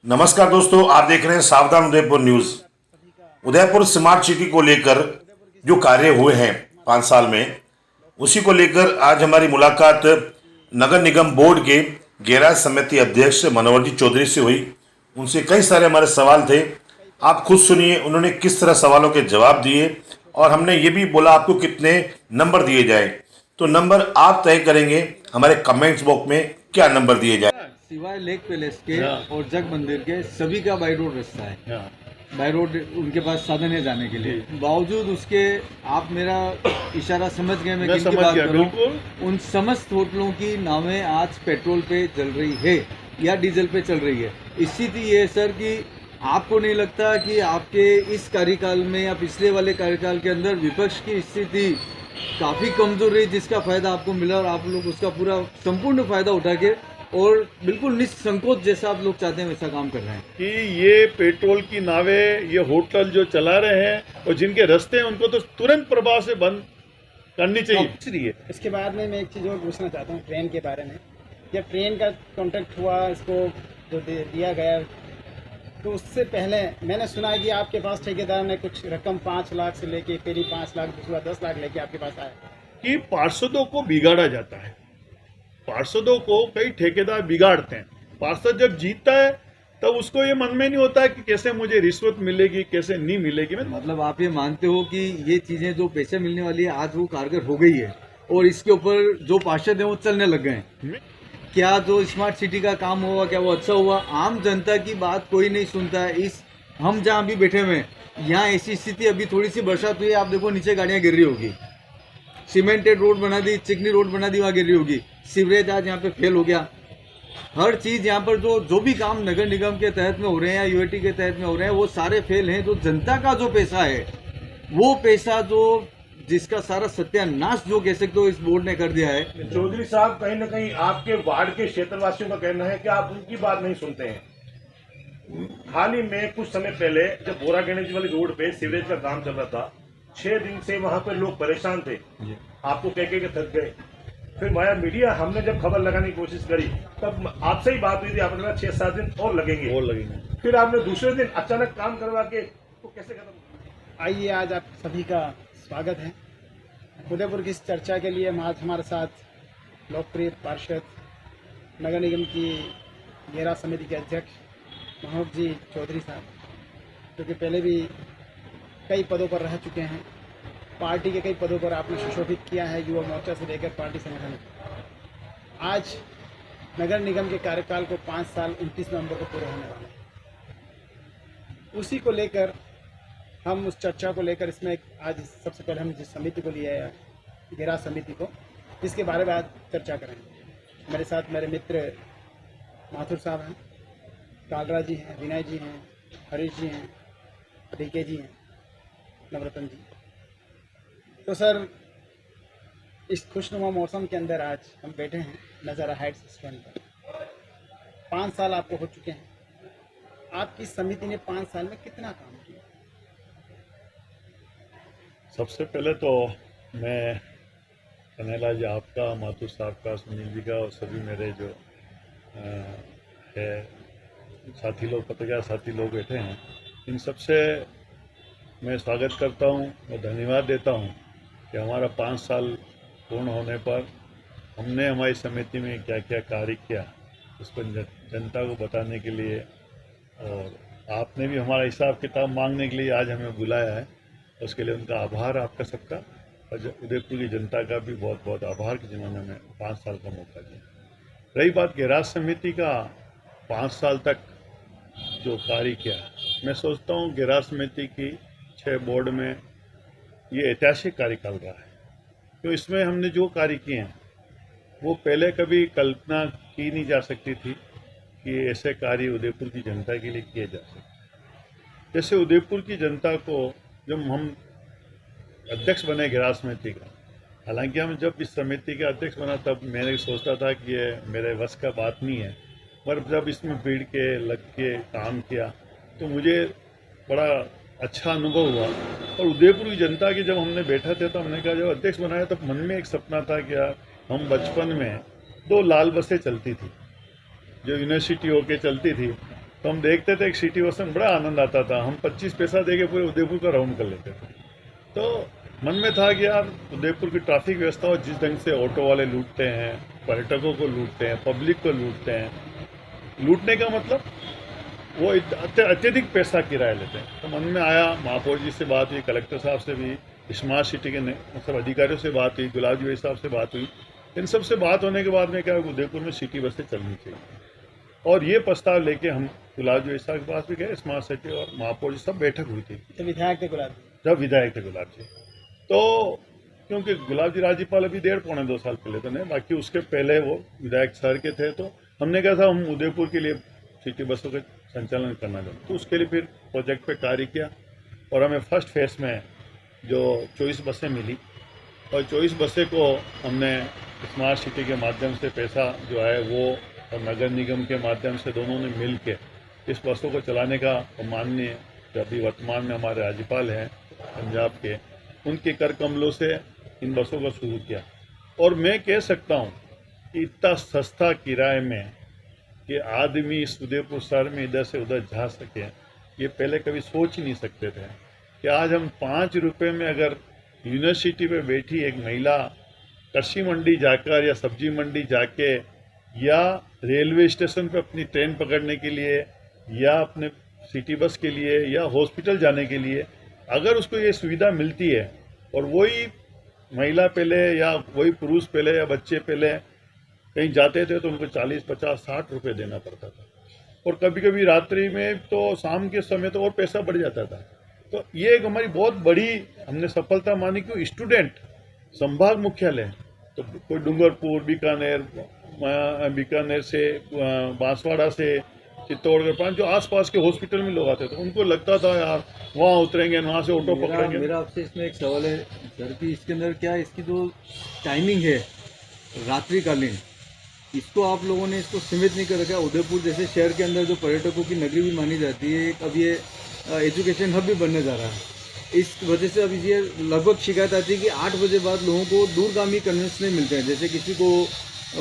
नमस्कार दोस्तों, आप देख रहे हैं सावधान Udaipur news. Udaipur smart city को लेकर जो कार्य हुए हैं 5 साल में, उसी को लेकर आज हमारी मुलाकात नगर निगम बोर्ड के गैराज समिति अध्यक्ष मनोहर जी चौधरी से हुई। उनसे कई सारे हमारे सवाल थे। आप खुद सुनिए उन्होंने किस तरह सवालों के जवाब दिए, और हमने ये भी बोला आपको कितने नंबर दिए जाए। तो नंबर आप तय करेंगे हमारे कमेंट्स बॉक्स में क्या नंबर दिए जाए। सिवाय लेक पैलेस के और जग मंदिर के सभी का बाई रोड रास्ता है। बाई रोड उनके पास साधन है जाने के लिए। बावजूद उसके आप मेरा इशारा समझ गए मैं किनकी बात कर रहा हूँ। उन समस्त होटलों की नावें आज पेट्रोल पे चल रही है या डीजल पे चल रही है। स्थिति ये है सर कि आपको नहीं लगता कि आपके इस कार्यकाल में या पिछले वाले कार्यकाल के अंदर विपक्ष की स्थिति काफ़ी कमजोर रही, जिसका फायदा आपको मिला और आप लोग उसका पूरा संपूर्ण फायदा उठा के और बिल्कुल निसंकोच जैसा आप लोग चाहते हैं वैसा काम कर रहे हैं कि ये पेट्रोल की नावें, ये होटल जो चला रहे हैं और जिनके रास्ते हैं उनको तो तुरंत प्रभाव से बंद करनी चाहिए। इसलिए इसके बाद में मैं एक चीज़ और पूछना चाहता हूँ ट्रेन के बारे में। जब ट्रेन का कॉन्ट्रैक्ट हुआ, इसको जो दिया गया, तो उससे पहले मैंने सुना कि आपके पास ठेकेदार ने कुछ रकम 5 लाख से लेके फिर 5 लाख, दूसरा 10 लाख लेके आपके पास आया कि पार्षदों को बिगाड़ा जाता है। पार्षदों को कई ठेकेदार बिगाड़ते हैं। पार्षद जब जीतता है तब उसको ये मन में नहीं होता कि कैसे मुझे रिश्वत मिलेगी, कैसे नहीं मिलेगी। मतलब आप ये मानते हो कि ये चीजें जो पैसे मिलने वाली है आज वो कारगर हो गई है और इसके ऊपर जो पार्षद है वो चलने लग गए हैं। क्या जो स्मार्ट सिटी का काम हुआ क्या वो अच्छा हुआ? आम जनता की बात कोई नहीं सुनता है। इस हम जहाँ भी बैठे हुए हैं यहाँ ऐसी स्थिति, अभी थोड़ी सी बरसात हुई है, आप देखो नीचे गाड़ियाँ गिर रही होगी। सीमेंटेड रोड बना दी, चिकनी रोड बना दी, वहाँ गिर रही होगी। सीवरेज आज यहाँ पे फेल हो गया। हर चीज यहाँ पर जो भी काम नगर निगम के तहत में हो रहे हैं या यूएटी के तहत में हो रहे हैं वो सारे फेल हैं। जो जनता का जो पैसा है वो पैसा जो जिसका सारा सत्यानाश जो कह सकते हो इस बोर्ड ने कर दिया है। चौधरी साहब, कहीं ना कहीं आपके वार्ड के क्षेत्रवासियों का कहना है कि आप उनकी बात नहीं सुनते हैं। हाल ही में कुछ समय पहले जब बोरा गणेश वाली रोड पे सीवरेज का काम चल रहा था, 6 दिन से वहां पर लोग परेशान थे, आपको कह के थक गए। फिर माया मीडिया हमने जब खबर लगाने की कोशिश करी तब आपसे ही बात हुई थी, आपने कहा 6-7 दिन और लगेंगे। फिर आपने दूसरे दिन अचानक काम करवा के तो कैसे खत्म? आइए, आज आप सभी का स्वागत है उदयपुर की इस चर्चा के लिए। आज हमारे साथ लोकप्रिय पार्षद, नगर निगम की गैराज समिति के अध्यक्ष मनोहर जी चौधरी साहब, जो कि पहले भी कई पदों पर रह चुके हैं। पार्टी के कई पदों पर आपने सुशोभित किया है, युवा मोर्चा से लेकर पार्टी संगठन। आज नगर निगम के कार्यकाल को 5 साल 29 नवंबर को पूरे होने वाले हैं। उसी को लेकर हम उस चर्चा को लेकर इसमें आज सबसे पहले हम जिस समिति को लिया है, गैराज समिति को, इसके बारे में आज चर्चा करेंगे। मेरे साथ मेरे मित्र माथुर साहब हैं, कालरा जी हैं, विनय जी हैं, हरीश जी हैं, डीके जी हैं, नवरत्न जी। तो सर, इस खुशनुमा मौसम के अंदर आज हम बैठे हैं नज़ारा हाइट्स स्टैंड पर। 5 साल आपको हो चुके हैं। आपकी समिति ने 5 साल में कितना काम किया? सबसे पहले तो मैं कन्हैया जी आपका, माथुर साहब का, सुनील जी का और सभी मेरे जो है साथी लोग, पत्रकार साथी लोग बैठे हैं, इन सबसे मैं स्वागत करता हूं और धन्यवाद देता हूं कि हमारा 5 साल पूर्ण होने पर हमने हमारी समिति में क्या क्या कार्य किया उसको जनता को बताने के लिए, और आपने भी हमारा हिसाब किताब मांगने के लिए आज हमें बुलाया है। उसके लिए उनका आभार आपका सबका, और उदयपुर की जनता का भी बहुत बहुत आभार कि जिन्होंने हमें 5 साल का मौका दिया। रही बात गैराज समिति का 5 साल तक जो कार्य किया, मैं सोचता हूँ गैराज समिति की 6 बोर्ड में ये ऐतिहासिक कार्यकाल रहा है। तो इसमें हमने जो कार्य किए हैं वो पहले कभी कल्पना की नहीं जा सकती थी कि ऐसे कार्य उदयपुर की जनता के लिए किए जा सकते। जैसे उदयपुर की जनता को जब हम अध्यक्ष बने गैराज समिति का, हालांकि हम जब इस समिति के अध्यक्ष बना तब मैंने सोचता था कि ये मेरे वश का बात नहीं है, पर जब इसमें भीड़ के लग के काम किया तो मुझे बड़ा अच्छा अनुभव हुआ। और उदयपुर की जनता की जब हमने बैठा थे तो हमने कहा, जब अध्यक्ष बनाया तब मन में एक सपना था कि हम बचपन में 2 लाल बसें चलती थी जो यूनिवर्सिटी होके चलती थी, तो हम देखते थे एक सिटी बस में बड़ा आनंद आता था। हम 25 पैसा दे के पूरे उदयपुर का राउंड कर लेते थे। तो मन में था कि यार उदयपुर की ट्रैफिक व्यवस्था और जिस ढंग से ऑटो वाले लूटते हैं, पर्यटकों को लूटते हैं, पब्लिक को लूटते हैं, लूटने का मतलब वो अत्यधिक पैसा किराया लेते हैं। तो मन में आया, महापौर जी से बात हुई, कलेक्टर साहब से भी, स्मार्ट सिटी के मतलब अधिकारियों से बात हुई, गुलाब जी साहब से बात हुई। इन सब से बात होने के बाद में क्या उदयपुर में सिटी बसें चलनी चाहिए, और ये प्रस्ताव लेके हम गुलाब जी साहब के पास भी गए, स्मार्ट सिटी और महापौर जी सब बैठक हुई थी। तो विधायक थे गुलाब जी? जब विधायक थे गुलाब जी, तो क्योंकि गुलाब जी राज्यपाल अभी 1.5-2 साल पहले तो नहीं, बाकी उसके पहले वो विधायक शहर के थे। तो हमने कहा था हम उदयपुर के लिए सिटी बसों का संचालन करना चाहते, तो उसके लिए फिर प्रोजेक्ट पे कार्य किया, और हमें फर्स्ट फेज में जो 24 बसें मिली, और 24 बसें को हमने स्मार्ट सिटी के माध्यम से पैसा जो है वो, और नगर निगम के माध्यम से दोनों ने मिल के इस बसों को चलाने का, माननीय जो अभी वर्तमान में हमारे राज्यपाल हैं पंजाब के, उनके कर कमलों से इन बसों को शुरू किया। और मैं कह सकता हूँ कि इतना सस्ता किराए में कि आदमी इस उदयपुर शहर में इधर से उधर जा सके, ये पहले कभी सोच ही नहीं सकते थे कि आज हम 5 रुपये में अगर यूनिवर्सिटी पे बैठी एक महिला कृषि मंडी जाकर या सब्जी मंडी जाके या रेलवे स्टेशन पे अपनी ट्रेन पकड़ने के लिए या अपने सिटी बस के लिए या हॉस्पिटल जाने के लिए अगर उसको ये सुविधा मिलती है, और वही महिला पहले या वही पुरुष पहले या बच्चे पहले कहीं जाते थे तो उनको 40, 50, 60 रुपये देना पड़ता था, और कभी कभी रात्रि में तो शाम के समय तो और पैसा बढ़ जाता था। तो ये एक हमारी बहुत बड़ी हमने सफलता मानी कि स्टूडेंट संभाग मुख्यालय, तो कोई डूंगरपुर, बीकानेर से, बांसवाड़ा से, चित्तौड़गढ़, पांच जो आसपास के हॉस्पिटल में लोग आते थे, उनको लगता था यार वहाँ उतरेंगे, वहाँ से ऑटो पकड़ेंगे। मेरा आपसे इसमें एक सवाल है सर कि इसके अंदर क्या इसकी जो टाइमिंग है रात्रिकालीन, इसको आप लोगों ने इसको सीमित नहीं कर रखा। उदयपुर जैसे शहर के अंदर जो पर्यटकों की नगरी भी मानी जाती है, अब ये एजुकेशन हब भी बनने जा रहा है, इस वजह से अभी ये लगभग शिकायत आती है कि 8 बजे बाद लोगों को दूरगामी कन्वेंस नहीं मिलते हैं। जैसे किसी को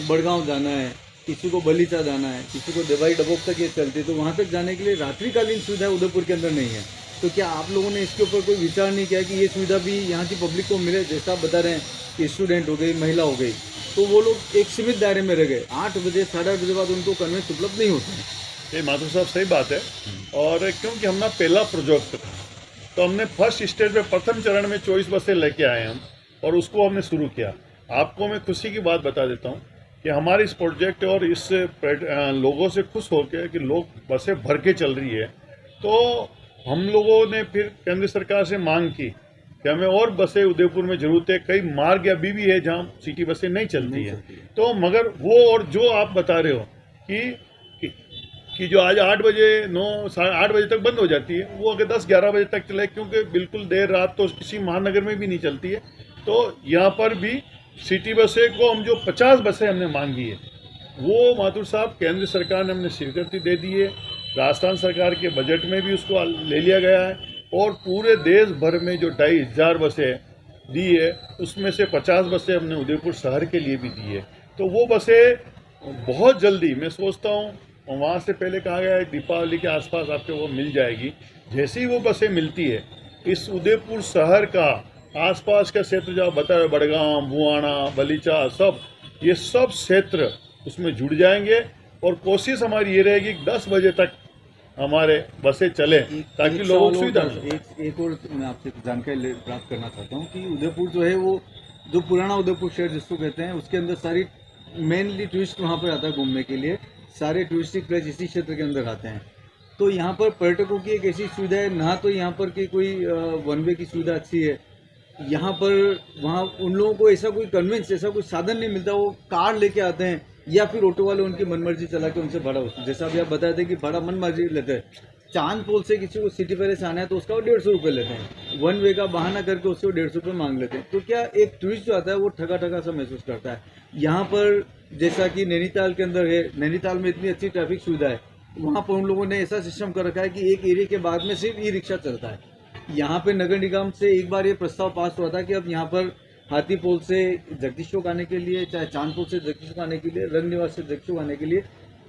बड़गांव जाना है, किसी को बलीचा जाना है, किसी को देवाई डबोक तक ये चलती है, तो वहाँ तक जाने के लिए रात्रिकालीन सुविधा उदयपुर के अंदर नहीं है। तो क्या आप लोगों ने इसके ऊपर कोई विचार नहीं किया कि ये सुविधा भी यहाँ की पब्लिक को मिले? जैसा आप बता रहे हैं कि स्टूडेंट हो गई, महिला हो गई, तो वो लोग एक सीमित दायरे में रह गए, 8 बजे 8:30 बजे बाद उनको कन्वेंस उपलब्ध नहीं होते हैं। ये माधव साहब सही बात है, और क्योंकि हमारा पहला प्रोजेक्ट था तो हमने फर्स्ट स्टेज पे प्रथम चरण में 24 बसें लेके आए हम, और उसको हमने शुरू किया। आपको मैं खुशी की बात बता देता हूँ कि हमारे इस प्रोजेक्ट और इस लोगों से खुश होकर कि लोग बसें भर के चल रही है, तो हम लोगों ने फिर केंद्र सरकार से मांग की कि हमें और बसें उदयपुर में जरूरत है। कई मार्ग अभी भी है जहाँ सिटी बसें नहीं चलती है, तो मगर वो और जो आप बता रहे हो कि जो आज 8 बजे 8 बजे तक बंद हो जाती है, वो अगर 10-11 बजे तक चले, क्योंकि बिल्कुल देर रात तो किसी महानगर में भी नहीं चलती है। तो यहाँ पर भी सिटी बसें को हम जो 50 बसें हमने मांगी है, वो माथुर साहब केंद्र सरकार ने हमने स्वीकृति दे दी है। राजस्थान सरकार के बजट में भी उसको ले लिया गया है, और पूरे देश भर में जो 2,500 बसें दी है, उसमें से 50 बसें हमने उदयपुर शहर के लिए भी दी है। तो वो बसें बहुत जल्दी, मैं सोचता हूँ वहाँ से पहले कहा गया है दीपावली के आसपास आपको वो मिल जाएगी। जैसे ही वो बसें मिलती है, इस उदयपुर शहर का आसपास का क्षेत्र जो बता रहे, बड़गांव, बुआना, बलीचा, सब ये सब क्षेत्र उसमें जुड़ जाएंगे, और कोशिश हमारी ये रहेगी कि 10 बजे तक हमारे बसें चले, ताकि लोगों को सुविधा मिले। एक और मैं आपसे जानकारी प्राप्त करना चाहता हूँ कि उदयपुर जो है वो जो पुराना उदयपुर शहर जिसको कहते हैं, उसके अंदर सारी मेनली टूरिस्ट वहाँ पर आता है घूमने के लिए, सारे टूरिस्टिक प्लेस इसी क्षेत्र के अंदर आते हैं। तो यहाँ पर पर्यटकों की एक ऐसी सुविधा है ना, तो यहाँ पर की कोई वन वे की सुविधा अच्छी है, यहाँ पर वहाँ उन लोगों को ऐसा कोई कन्वेंस, ऐसा कोई साधन नहीं मिलता। वो कार लेके आते हैं या फिर ऑटो वाले उनकी मनमर्जी चला के उनसे भाड़ा होता है। जैसा अभी आप बताए थे कि भाड़ा मनमर्जी लेते हैं। चांदपोल से किसी को सिटी पैलेस आना है तो उसका वो 150 रुपये लेते हैं, वन वे का बहाना करके उससे वो 150 रुपये मांग लेते हैं। तो क्या एक टूरिस्ट जो आता है वो ठगा ठगा सा महसूस करता है। यहाँ पर जैसा कि नैनीताल के अंदर है, नैनीताल में इतनी अच्छी ट्रैफिक सुविधा है, वहाँ पर उन लोगों ने ऐसा सिस्टम कर रखा है कि एक एरिया के बाद में सिर्फ ई-रिक्शा चलता है। यहाँ पे नगर निगम से एक बार ये प्रस्ताव पास हुआ था कि अब यहाँ पर हाथीपोल से जगदीश चौक आने के लिए, चाहे चांदपोल से जगदीश चौक आने के लिए, रंग निवास से जगदीश चौक आने के लिए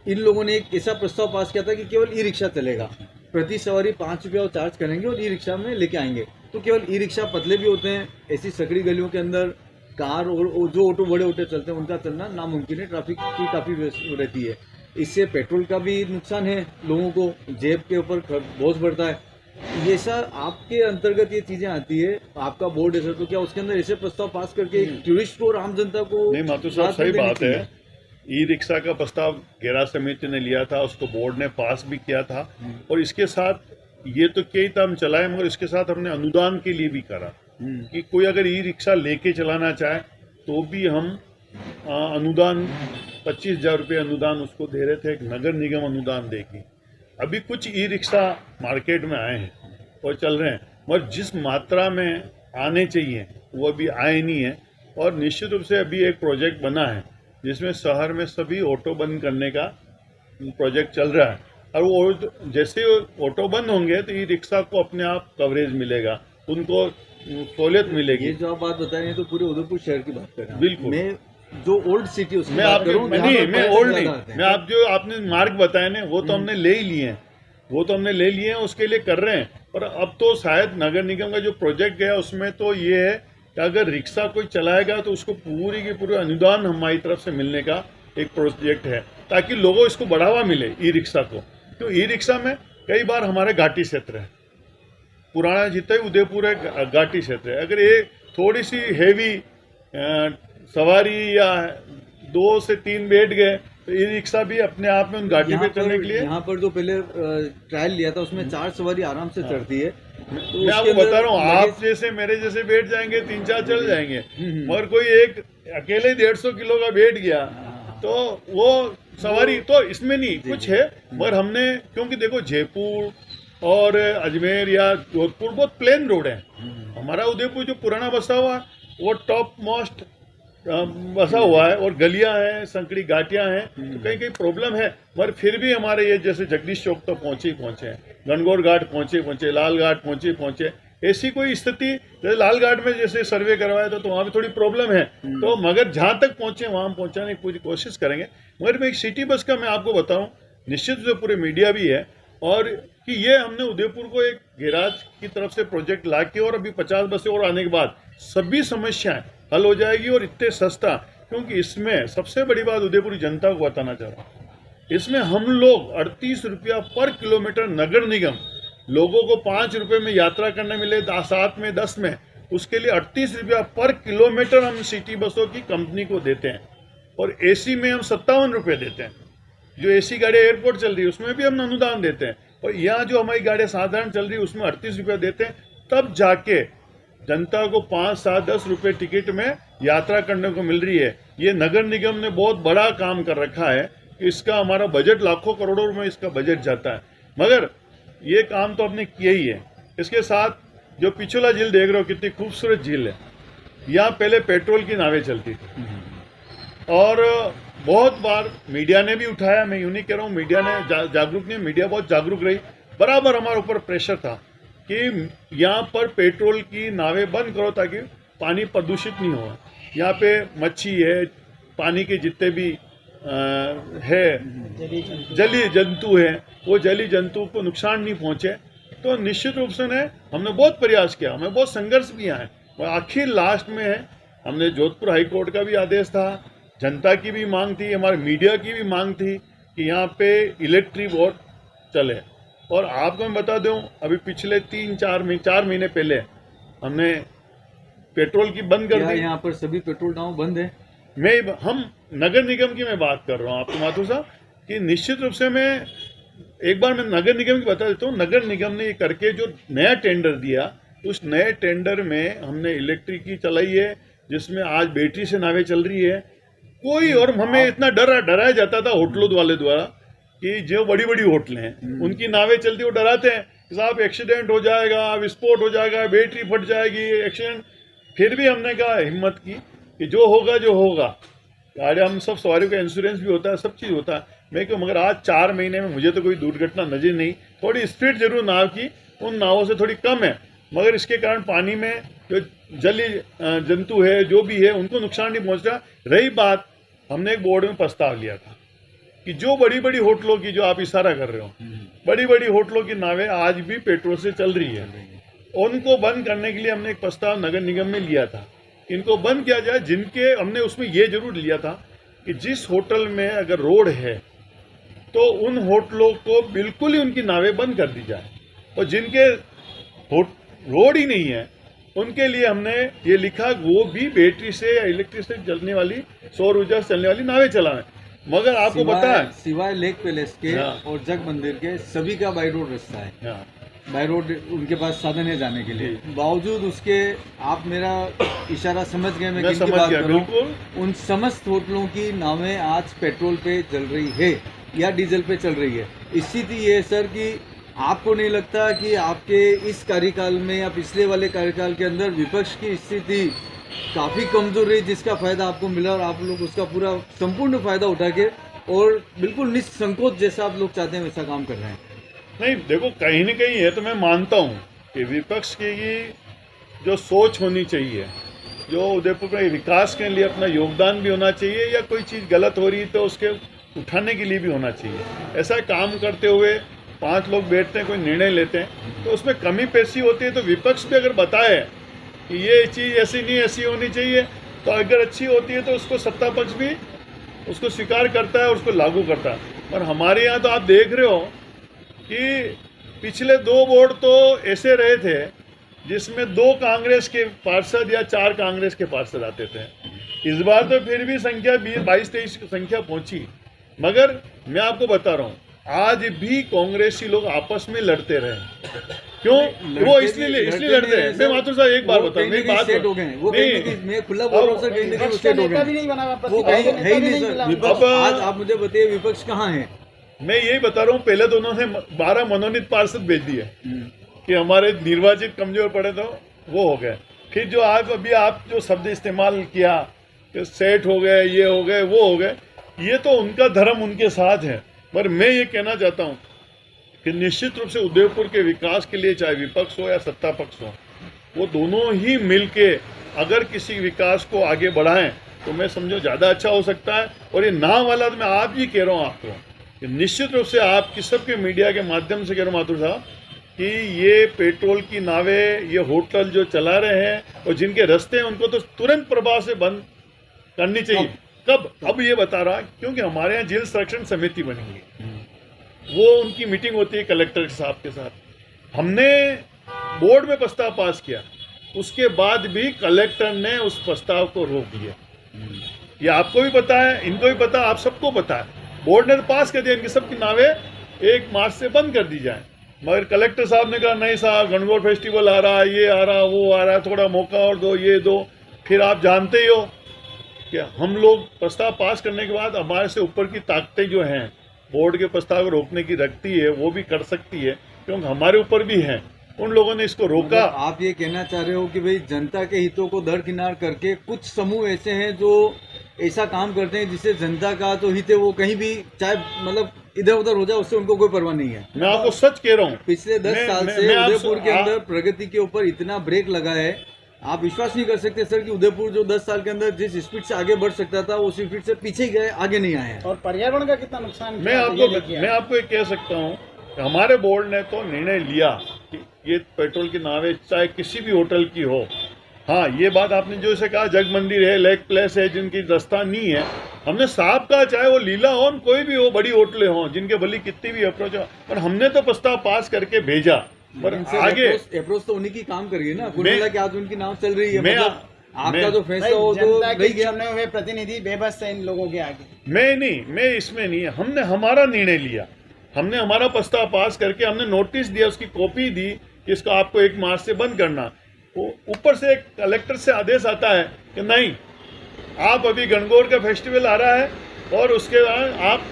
इन लोगों ने एक ऐसा प्रस्ताव पास किया था कि केवल ई रिक्शा चलेगा, प्रति सवारी 5 रुपया चार्ज करेंगे और ई रिक्शा में लेके आएंगे। तो केवल ई रिक्शा पतले भी होते हैं, ऐसी सकड़ी गलियों के अंदर कार और जो ऑटो बड़े ऑटो चलते हैं उनका चलना नामुमकिन है, ट्रैफिक की काफ़ी रहती है। इससे पेट्रोल का भी नुकसान है, लोगों को जेब के ऊपर बोझ बढ़ता है। ये सर आपके अंतर्गत ये चीजें आती है, आपका बोर्ड है सर, तो क्या उसके अंदर ऐसे प्रस्ताव पास करके टूरिस्ट को और आम जनता को नहीं माथुर साहब, राहत सही देनी बात चाहिए? है। ई रिक्शा का प्रस्ताव गेरा समिति ने लिया था, उसको बोर्ड ने पास भी किया था, और इसके साथ ये तो कई था हम चलाए, मगर इसके साथ हमने अनुदान के लिए भी करा कि कोई अगर ई रिक्शा लेके चलाना चाहे तो भी हम अनुदान 25,000 रुपये अनुदान उसको दे रहे थे, एक नगर निगम अनुदान देगी। अभी कुछ ई रिक्शा मार्केट में आए हैं और चल रहे हैं, मगर जिस मात्रा में आने चाहिए वो अभी आए नहीं है। और निश्चित रूप से अभी एक प्रोजेक्ट बना है जिसमें शहर में सभी ऑटो बंद करने का प्रोजेक्ट चल रहा है, और वो जैसे ऑटो बंद होंगे तो ई रिक्शा को अपने आप कवरेज मिलेगा, उनको सहूलियत मिलेगी। ये जो आप बात बता रहे हैं तो पूरे उदयपुर शहर की बात कर रहे हैं। बिल्कुल। मैं जो ओल्ड सिटी उसकी मैं बात आपके कर रहा हूँ, जहाँ नहीं, पर मैं पर्यटक ओल्ड ज्यादा नहीं, आते हैं। मैं आप जो आपने मार्ग बताए ना वो तो हमने ले ही लिए हैं, वो तो हमने ले लिए हैं, उसके लिए कर रहे हैं। और अब तो शायद नगर निगम का जो प्रोजेक्ट गया उसमें तो ये है कि अगर रिक्शा कोई चलाएगा तो उसको पूरी की पूरी अनुदान हमारी तरफ से मिलने का एक प्रोजेक्ट है, ताकि लोगों को इसको बढ़ावा मिले ई रिक्शा को। तो ई रिक्शा में कई बार हमारे घाटी क्षेत्र है, पुराना जितना ही उदयपुर है घाटी क्षेत्र है, अगर ये थोड़ी सी हेवी सवारी या 2 से 3 बैठ गए तो ई रिक्शा भी अपने आप में उन घाटी पे चलने के लिए। यहाँ पर जो पहले ट्रायल लिया था उसमें 4 सवारी आराम से चढ़ती है। तो मैं उसके आपको अंदर बता रहा हूँ, लगेज- आप जैसे मेरे जैसे बैठ जाएंगे 3-4 चल जाएंगे, मगर कोई एक अकेले 150 किलो का बैठ गया तो वो सवारी तो इसमें नहीं कुछ है। मगर हमने, क्योंकि देखो जयपुर और अजमेर या जोधपुर बहुत प्लेन रोड है, हमारा उदयपुर जो पुराना बसा हुआ है वो टॉप मोस्ट बसा हुआ है, और गलियां हैं, संकड़ी घाटियां हैं, तो कहीं कहीं प्रॉब्लम है। मगर फिर भी हमारे ये जैसे जगदीश चौक तो पहुंचे ही पहुंचे हैं, गणगौर घाट पहुंचे, लाल घाट पहुंचे, ऐसी कोई स्थिति जैसे लाल घाट में जैसे सर्वे करवाया था तो वहाँ पे थोड़ी प्रॉब्लम है, तो मगर जहाँ तक पहुंचे वहाँ हम पहुँचाने की पूरी कोशिश करेंगे। मगर मैं एक सिटी बस का मैं आपको बताऊँ, निश्चित रूप से पूरे मीडिया भी है, और कि ये हमने उदयपुर को एक गैराज की तरफ से प्रोजेक्ट ला के, और अभी 50 बसें और आने के बाद सभी समस्याएं हल हो जाएगी, और इतने सस्ता। क्योंकि इसमें सबसे बड़ी बात उदयपुर जनता को बताना चाह रहा हूँ, इसमें हम लोग 38 रुपया पर किलोमीटर नगर निगम, लोगों को 5 रुपये में यात्रा करने मिले 7 में 10 में, उसके लिए 38 रुपया पर किलोमीटर हम सिटी बसों की कंपनी को देते हैं, और एसी में हम 57 रुपये देते हैं। जो एसी गाड़ी एयरपोर्ट चल रही है उसमें भी हम अनुदान देते हैं, और यहाँ जो हमारी गाड़ी साधारण चल रही है उसमें 38 रुपया देते हैं। तब जाके जनता को 5, 7, 10 रुपये टिकट में यात्रा करने को मिल रही है। ये नगर निगम ने बहुत बड़ा काम कर रखा है कि इसका हमारा बजट लाखों करोड़ों में इसका बजट जाता है, मगर ये काम तो आपने किया ही है। इसके साथ जो पिछला झील देख रहे हो, कितनी खूबसूरत झील है, यहाँ पहले पेट्रोल की नावें चलती थी, और बहुत बार मीडिया ने भी उठाया, मैं यूँ नहीं कह रहा हूँ मीडिया ने जागरूक नहीं, मीडिया बहुत जागरूक रही, बराबर हमारे ऊपर प्रेशर था कि यहाँ पर पेट्रोल की नावें बंद करो ताकि पानी प्रदूषित नहीं हो। यहाँ पे मच्छी है, पानी के जितने भी है जलीय जंतु है, वो जलीय जंतु को नुकसान नहीं पहुँचे। तो निश्चित रूप से हमने बहुत प्रयास किया, हमें बहुत संघर्ष किया है, और आखिर लास्ट में है हमने जोधपुर हाई कोर्ट का भी आदेश था, जनता की भी मांग थी, हमारे मीडिया की भी मांग थी कि यहाँ पे इलेक्ट्रिक बोट चले। और आपको मैं बता दूं, अभी पिछले 4 महीने पहले हमने पेट्रोल की बंद कर दी। यहाँ पर सभी पेट्रोल नाव बंद है। हम नगर निगम की मैं बात कर रहा हूँ आपको माथुर साहब, कि निश्चित रूप से मैं नगर निगम की बता देता हूँ। नगर निगम ने ये करके जो नया टेंडर दिया, उस नए टेंडर में हमने इलेक्ट्रिक की चलाई है, जिसमें आज बैटरी से नावें चल रही है। कोई, और हमें इतना डराया जाता था होटलों वाले द्वारा कि जो बड़ी बड़ी होटलें हैं उनकी नावें चलती, वो डराते हैं कि साहब एक्सीडेंट हो जाएगा, विस्फोट हो जाएगा, बैटरी फट जाएगी, एक्सीडेंट। फिर भी हमने कहा, हिम्मत की कि जो होगा। गाड़ी हम सब सवारियों का इंश्योरेंस भी होता है, सब चीज़ होता है। मैं क्यों, मगर आज 4 महीने में मुझे तो कोई दुर्घटना नजर नहीं। थोड़ी स्पीड जरूर नाव की उन नावों से थोड़ी कम है, मगर इसके कारण पानी में जो जलीय जंतु है, जो भी है, उनको नुकसान नहीं पहुँच रहा। रही बात, हमने एक बोर्ड में प्रस्ताव लिया था कि जो बड़ी बड़ी होटलों की, जो आप इशारा कर रहे हो, बड़ी बड़ी होटलों की नावें आज भी पेट्रोल से चल रही है, उनको बंद करने के लिए हमने एक प्रस्ताव नगर निगम में लिया था, इनको बंद किया जाए। जिनके हमने उसमें ये जरूर लिया था कि जिस होटल में अगर रोड है तो उन होटलों को बिल्कुल ही उनकी नावें बंद कर दी जाए, और जिनके रोड ही नहीं है उनके लिए हमने ये लिखा वो भी बैटरी से या इलेक्ट्रिक से चलने वाली, सौर ऊर्जा से चलने वाली नावें चलाएं। मगर आपको पता है, सिवाय लेक पैलेस के हाँ। और जग मंदिर के सभी का बाई रोड रास्ता है, हाँ, बाई रोड उनके पास साधन है जाने के लिए। बावजूद उसके, आप मेरा इशारा समझ गए मैं किनकी समझ बात गया कर रहा हूं। बिल्कुल। उन समस्त होटलों की नावें आज पेट्रोल पे चल रही है या डीजल पे चल रही है। स्थिति ये है सर कि आपको नहीं लगता कि आपके इस कार्यकाल में या पिछले वाले कार्यकाल के अंदर विपक्ष की स्थिति काफ़ी कमजोर रही, जिसका फायदा आपको मिला और आप लोग उसका पूरा संपूर्ण फायदा उठा के और बिल्कुल निसंकोच जैसा आप लोग चाहते हैं वैसा काम कर रहे हैं? नहीं, देखो कहीं न कहीं है तो मैं मानता हूँ कि विपक्ष की जो सोच होनी चाहिए, जो उदयपुर के विकास के लिए अपना योगदान भी होना चाहिए, या कोई चीज़ गलत हो रही है तो उसके उठाने के लिए भी होना चाहिए। ऐसा काम करते हुए 5 लोग बैठते हैं, कोई निर्णय लेते हैं, तो उसमें कमी पेशी होती है। तो विपक्ष भी अगर बताए कि ये चीज़ ऐसी नहीं, ऐसी होनी चाहिए, तो अगर अच्छी होती है तो उसको सत्ता पक्ष भी उसको स्वीकार करता है और उसको लागू करता है। और हमारे यहाँ तो आप देख रहे हो कि पिछले 2 बोर्ड तो ऐसे रहे थे जिसमें 2 कांग्रेस के पार्षद या 4 कांग्रेस के पार्षद आते थे। इस बार तो फिर भी संख्या 22-23 की संख्या पहुंची। मगर मैं आपको बता रहा हूँ, आज भी कांग्रेसी लोग आपस में लड़ते रहे। क्यों? वो इसलिए लड़ते हैं। मैं माथुर साहब एक बार बताऊं, मेरी बात मैं खुला बोल रहा हूँ सर, कहीं ना कहीं विपक्ष सेट का हो नेता गए। भी नहीं बना हुआ, वो प्रतिपक्ष का है नेता ही भी नहीं नहीं सर। मिला। विपक्ष अब- आज आप मुझे बताइए विपक्ष कहाँ है? मैं यही बता रहा हूँ, पहले तो उन्होंने 12 मनोनीत पार्षद भेज दिए कि हमारे निर्वाचित कमजोर पड़े तो वो हो गए। फिर जो आज अभी आप जो शब्द इस्तेमाल किया कि सेट हो गए, ये हो गए, वो हो गए, ये तो उनका धर्म उनके साथ है। पर मैं ये कहना चाहता हूँ कि निश्चित रूप से उदयपुर के विकास के लिए चाहे विपक्ष हो या सत्ता पक्ष हो, वो दोनों ही मिलके अगर किसी विकास को आगे बढ़ाएं तो मैं समझो ज़्यादा अच्छा हो सकता है। और ये नाम वाला तो मैं आज भी कह रहा हूँ आपको कि निश्चित रूप से आपकी सबके मीडिया के माध्यम से कह रहा हूँ माथुर साहब कि ये पेट्रोल की नावें, ये होटल जो चला रहे हैं और जिनके रास्ते हैं, उनको तो तुरंत प्रभाव से बंद करनी चाहिए। कब? अब ये बता रहा, क्योंकि हमारे यहाँ जेल संरक्षण समिति बनेगी, वो उनकी मीटिंग होती है कलेक्टर साहब के साथ। हमने बोर्ड में प्रस्ताव पास किया, उसके बाद भी कलेक्टर ने उस प्रस्ताव को रोक दिया। ये आपको भी पता है, इनको भी पता है, आप सबको पता है। बोर्ड ने तो पास कर दिया, इनकी सबकी नावें 1 मार्च से बंद कर दी जाए। मगर कलेक्टर साहब ने कहा नहीं साहब, गणगौर फेस्टिवल आ रहा है, ये आ रहा, वो आ रहा है, थोड़ा मौका और दो, ये दो। फिर आप जानते ही हो कि हम लोग प्रस्ताव पास करने के बाद हमारे से ऊपर की ताकतें जो हैं बोर्ड के प्रस्ताव को रोकने की रखती है, वो भी कर सकती है, क्योंकि हमारे ऊपर भी है। उन लोगों ने इसको रोका। मतलब आप ये कहना चाह रहे हो कि भाई जनता के हितों को दरकिनार करके कुछ समूह ऐसे हैं जो ऐसा काम करते हैं जिससे जनता का तो हित है वो कहीं भी चाहे मतलब इधर उधर हो जाए, उससे उनको कोई परवाह नहीं है। मैं आपको सच कह रहा हूँ, पिछले 10 साल से उदयपुर के अंदर प्रगति के ऊपर इतना ब्रेक लगा है, आप विश्वास नहीं कर सकते सर कि उदयपुर जो 10 साल के अंदर जिस स्पीड से आगे बढ़ सकता था उस स्पीड से पीछे गए, आगे नहीं आए हैं। और पर्यावरण का कितना नुकसान मैं आपको एक कह सकता हूँ, हमारे बोर्ड ने तो निर्णय लिया कि ये पेट्रोल की नावें चाहे किसी भी होटल की हो। हाँ, ये बात आपने जो इसे कहा, जग मंदिर है, लेक प्लेस है, जिनकी रास्ता नहीं है, हमने साफ कहा चाहे वो लीला हो, कोई भी हो, बड़ी होटलें हों, जिनके भली कितनी भी अप्रोच हो, पर हमने तो प्रस्ताव पास करके भेजा। पर आगे अप्रोच तो उन्हीं की काम करिए ना, कुल मिला के आज उनकी नाव चल रही है। मतलब आपका मैं- जो फैसला हो तो नहीं गया। चुने हुए प्रतिनिधि बेबस है इन लोगों के आगे। मैं इसमें नहीं, हमने हमारा निर्णय लिया, हमने हमारा प्रस्ताव पास करके हमने नोटिस दिया, उसकी कॉपी दी कि इसको आपको 1 मार्च से बंद करना। ऊपर से एक कलेक्टर से आदेश आता है कि नहीं, आप अभी गणगौर का फेस्टिवल आ रहा है और उसके बाद आप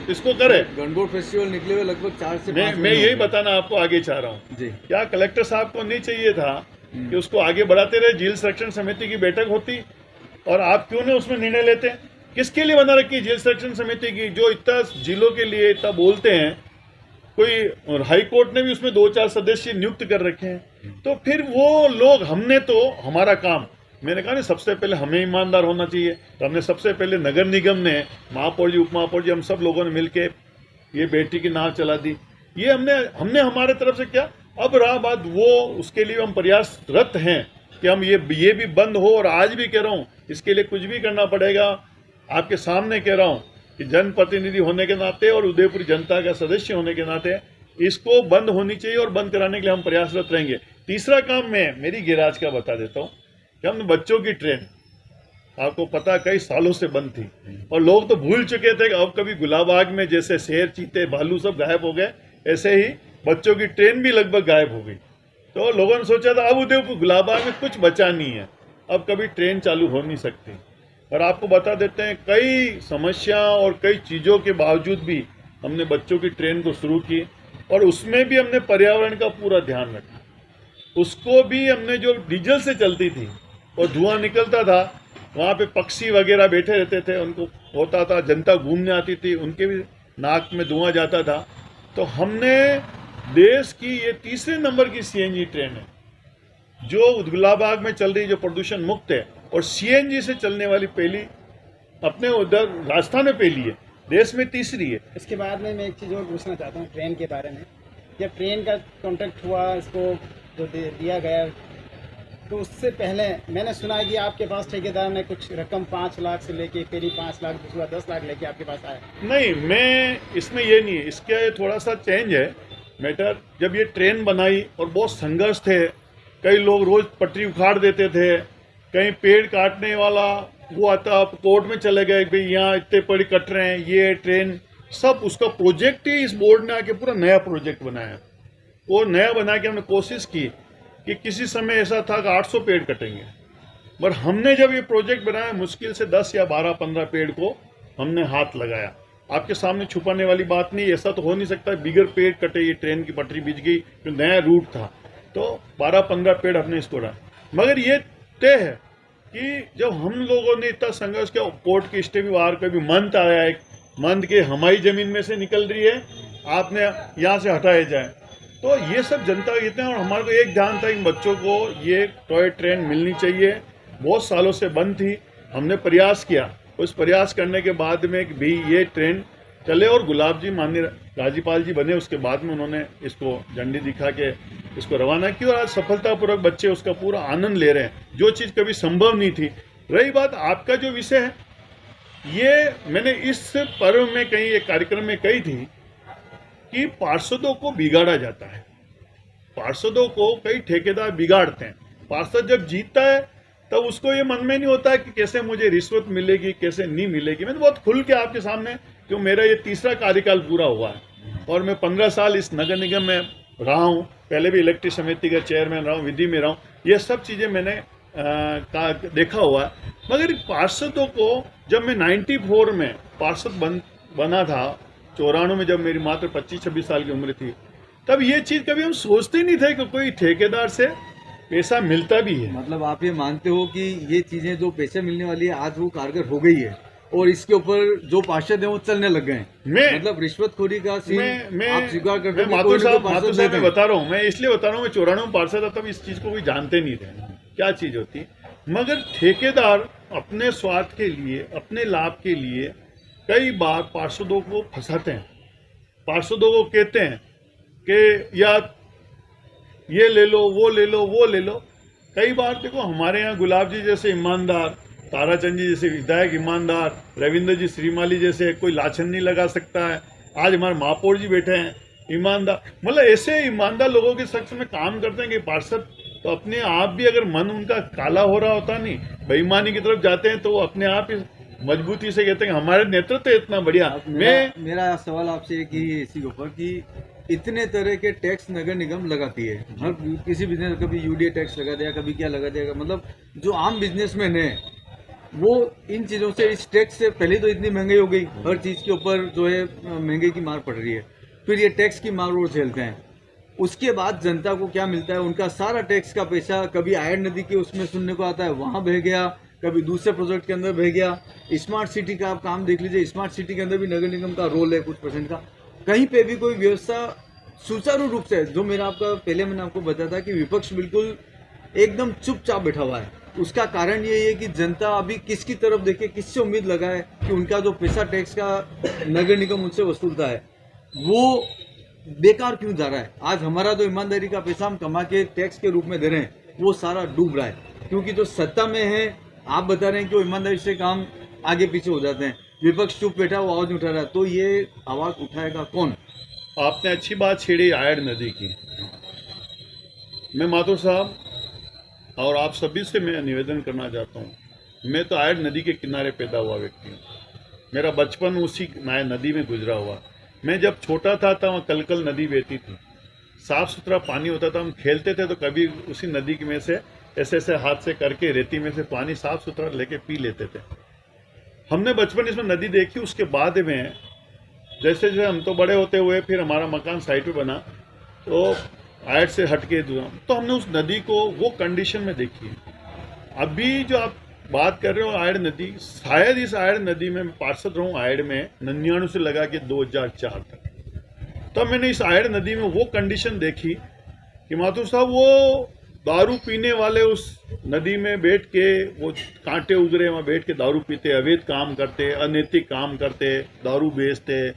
इसको करें। गणगौर फेस्टिवल निकले हुए लगभग 4 से 5 मैं यही बताना आपको आगे चाह रहा हूँ। जी, क्या कलेक्टर साहब को नहीं चाहिए था कि उसको आगे बढ़ाते रहे, जेल संरक्षण समिति की बैठक होती और आप क्यों नहीं उसमें निर्णय लेते? किसके लिए बना रखी जेल संरक्षण समिति की, जो इतना जिलों के लिए इतना बोलते हैं? कोई और हाई कोर्ट ने भी उसमें 2-4 सदस्य नियुक्त कर रखे हैं। तो फिर वो लोग, हमने तो हमारा काम मैंने कहा ना सबसे पहले हमें ईमानदार होना चाहिए। तो हमने सबसे पहले नगर निगम ने, महापौर जी, उप महापौर जी, हम सब लोगों ने मिलके ये बेटी की नाव चला दी। ये हमने हमारे तरफ से किया। अब रहा बात वो, उसके लिए हम प्रयासरत हैं कि हम ये भी बंद हो। और आज भी कह रहा हूँ, इसके लिए कुछ भी करना पड़ेगा। आपके सामने कह रहा हूँ कि जनप्रतिनिधि होने के नाते और उदयपुर जनता का सदस्य होने के नाते इसको बंद होनी चाहिए और बंद कराने के लिए हम प्रयासरत रहेंगे। तीसरा काम मैं मेरी गैराज का बता देता हूँ कि हमने बच्चों की ट्रेन, आपको पता कई सालों से बंद थी और लोग तो भूल चुके थे कि अब कभी गुलाबाग में जैसे शेर, चीते, भालू सब गायब हो गए, ऐसे ही बच्चों की ट्रेन भी लगभग गायब हो गई। तो लोगों ने सोचा था अब उदयपुर गुलाबाग में कुछ बचा नहीं है, अब कभी ट्रेन चालू हो नहीं सकती। और आपको बता देते हैं, कई समस्या और कई चीज़ों के बावजूद भी हमने बच्चों की ट्रेन को शुरू की और उसमें भी हमने पर्यावरण का पूरा ध्यान रखा। उसको भी हमने, जो डीजल से चलती थी और धुआं निकलता था, वहाँ पे पक्षी वगैरह बैठे रहते थे, उनको होता था, जनता घूमने आती थी, उनके भी नाक में धुआं जाता था। तो हमने देश की ये तीसरे नंबर की सीएनजी ट्रेन है जो गुलाबाग में चल रही, जो प्रदूषण मुक्त है और सीएनजी से चलने वाली पहली, अपने उधर राजस्थान में पहली है, देश में तीसरी है। इसके बाद में मैं एक चीज़ और पूछना चाहता हूँ ट्रेन के बारे में। जब ट्रेन का कॉन्ट्रैक्ट हुआ, इसको जो दिया गया, तो उससे पहले मैंने सुना है कि आपके पास ठेकेदार ने कुछ रकम 5 लाख से लेके, पहली 5 लाख, दूसरा 10 लाख लेके आपके पास आया। नहीं, मैं इसमें ये नहीं है, इसका थोड़ा सा चेंज है मैटर। जब ये ट्रेन बनाई और बहुत संघर्ष थे, कई लोग रोज पटरी उखाड़ देते थे, कहीं पेड़ काटने वाला वो आता, कोर्ट में चले गए भाई यहाँ इतने पेड़ कट रहे हैं, ये ट्रेन सब, उसका प्रोजेक्ट ही इस बोर्ड ने आके पूरा नया प्रोजेक्ट बनाया। वो नया बना के हमने कोशिश की कि किसी समय ऐसा था कि 800 पेड़ कटेंगे, पर हमने जब ये प्रोजेक्ट बनाया, मुश्किल से 10 या 12-15 पेड़ को हमने हाथ लगाया। आपके सामने छुपाने वाली बात नहीं, ऐसा तो हो नहीं सकता बिगर पेड़ कटे ये ट्रेन की पटरी बिछ गई, जो नया रूट था। तो 12-15 पेड़ हमने इसको रहा। मगर ये तय है कि जब हम लोगों ने इतना संघर्ष किया, कोर्ट की स्टे भी बाहर, कभी मंथ आया, एक मंथ के हमारी जमीन में से निकल रही है, आपने यहाँ से हटाया जाए, तो ये सब जनता कहते हैं। और हमारे को एक ध्यान था कि बच्चों को ये टॉय ट्रेन मिलनी चाहिए, बहुत सालों से बंद थी, हमने प्रयास किया। उस प्रयास करने के बाद में कि भी ये ट्रेन चले, और गुलाब जी माननीय राज्यपाल जी बने, उसके बाद में उन्होंने इसको झंडी दिखा के इसको रवाना किया और आज सफलतापूर्वक बच्चे उसका पूरा आनंद ले रहे हैं, जो चीज़ कभी संभव नहीं थी। रही बात आपका जो विषय है, ये मैंने इस पर्व में कहीं एक कार्यक्रम में कही थी कि पार्षदों को बिगाड़ा जाता है, पार्षदों को कई ठेकेदार बिगाड़ते हैं। पार्षद जब जीतता है तब उसको ये मन में नहीं होता है कि कैसे मुझे रिश्वत मिलेगी, कैसे नहीं मिलेगी। मैं तो बहुत खुल के आपके सामने, क्यों मेरा ये तीसरा कार्यकाल पूरा हुआ है और मैं 15 साल इस नगर निगम में रहा हूँ, पहले भी इलेक्ट्रिक समिति का चेयरमैन रहा हूँ, विधि में रहा हूँ, ये सब चीज़ें मैंने देखा हुआ है। मगर पार्षदों को, जब मैं 94 में पार्षद बना था, 94 में जब मेरी मात्र 25-26 साल की उम्र थी, तब ये चीज़ कभी हम सोचते नहीं थे कि कोई ठेकेदार से पैसा मिलता भी है। मतलब आप ये मानते हो कि ये चीजें जो पैसे मिलने वाली है आज वो कारगर हो गई है और इसके ऊपर जो पार्षद है वो चलने लग गए हैं। मतलब रिश्वतखोरी का सीन आप स्वीकार करते हैं? माथुर साहब मैं बता रहा हूँ, मैं इसलिए बता रहा हूँ, मैं 94 में पार्षद था, तब इस चीज़ को कोई जानते नहीं थे क्या चीज़ होती। मगर ठेकेदार अपने स्वार्थ के लिए, अपने लाभ के लिए कई बार पार्षदों को फंसाते हैं। पार्षदों को कहते हैं कि या ये ले लो, वो ले लो, वो ले लो। कई बार देखो, हमारे यहाँ गुलाब जी जैसे ईमानदार, ताराचंद जी जैसे विधायक ईमानदार, रविंद्र जी श्रीमाली जैसे कोई लाछन नहीं लगा सकता है। आज हमारे महापौर जी बैठे हैं ईमानदार, मतलब ऐसे ईमानदार लोगों के शख्स में काम करते हैं कि पार्षद तो अपने आप भी, अगर मन उनका काला हो रहा होता नहीं, बेईमानी की तरफ जाते हैं, तो वो अपने आप ही मजबूती से कहते हैं हमारे नेतृत्व इतना बढ़िया। मेरा सवाल आपसे एक ही इसी के ऊपर कि इतने तरह के टैक्स नगर निगम लगाती है, हर किसी बिजनेस, कभी यूडीए टैक्स लगा दिया, कभी क्या लगा दिया, मतलब जो आम बिजनेसमैन है वो इन चीज़ों से, इस टैक्स से पहले तो इतनी महंगाई हो गई, हर चीज़ के ऊपर जो है महंगाई की मार पड़ रही है, फिर ये टैक्स की मार वो झेलते हैं। उसके बाद जनता को क्या मिलता है? उनका सारा टैक्स का पैसा कभी आयड नदी के उसमें सुनने को आता है, वहाँ बह गया, कभी दूसरे प्रोजेक्ट के अंदर बह गया। स्मार्ट सिटी का आप काम देख लीजिए, स्मार्ट सिटी के अंदर भी नगर निगम का रोल है कुछ % का। कहीं पे भी कोई व्यवस्था सुचारू रूप से, जो मेरा आपका पहले मैंने आपको बताया था कि विपक्ष बिल्कुल एकदम चुपचाप बैठा हुआ है, उसका कारण ये है कि जनता अभी किसकी तरफ देखे, किससे उम्मीद लगाए कि उनका जो पैसा टैक्स का नगर निगम उनसे वसूलता है वो बेकार क्यों जा रहा है। आज हमारा जो ईमानदारी का पैसा हम कमा के टैक्स के रूप में दे रहे हैं वो सारा डूब रहा है, क्योंकि जो सत्ता में है आप बता रहे हैं कि वो ईमानदारी से काम आगे पीछे हो जाते हैं, विपक्ष चुप बैठा वो आवाज नहीं उठा रहा है, तो ये आवाज उठाएगा कौन। आपने अच्छी बात छेड़ी आयड नदी की। मैं माथुर साहब और आप सभी से मैं निवेदन करना चाहता हूँ, मैं तो आयड नदी के किनारे पैदा हुआ व्यक्ति हूँ, मेरा बचपन उसी नदी में गुजरा हुआ। मैं जब छोटा था तब वहाँ कलकल नदी बहती थी, साफ सुथरा पानी होता था, हम खेलते थे तो कभी उसी नदी में से ऐसे ऐसे हाथ से करके रेती में से पानी साफ सुथरा लेके पी लेते थे। हमने बचपन इसमें नदी देखी। उसके बाद में जैसे जैसे हम तो बड़े होते हुए फिर हमारा मकान साइड पे बना तो आयड से हटके तो हमने उस नदी को वो कंडीशन में देखी है। अभी जो आप बात कर रहे हो आयड नदी, शायद इस आयड नदी में मैं पार्षद रहूँ आयड में 99 से लगा के 2004 तक, तब मैंने इस आयड नदी में वो कंडीशन देखी कि माथुर साहब वो दारू पीने वाले उस नदी में बैठ के वो कांटे उजरे वहाँ बैठ के दारू पीते, अवैध काम करते, अनैतिक काम करते, दारू बेचते,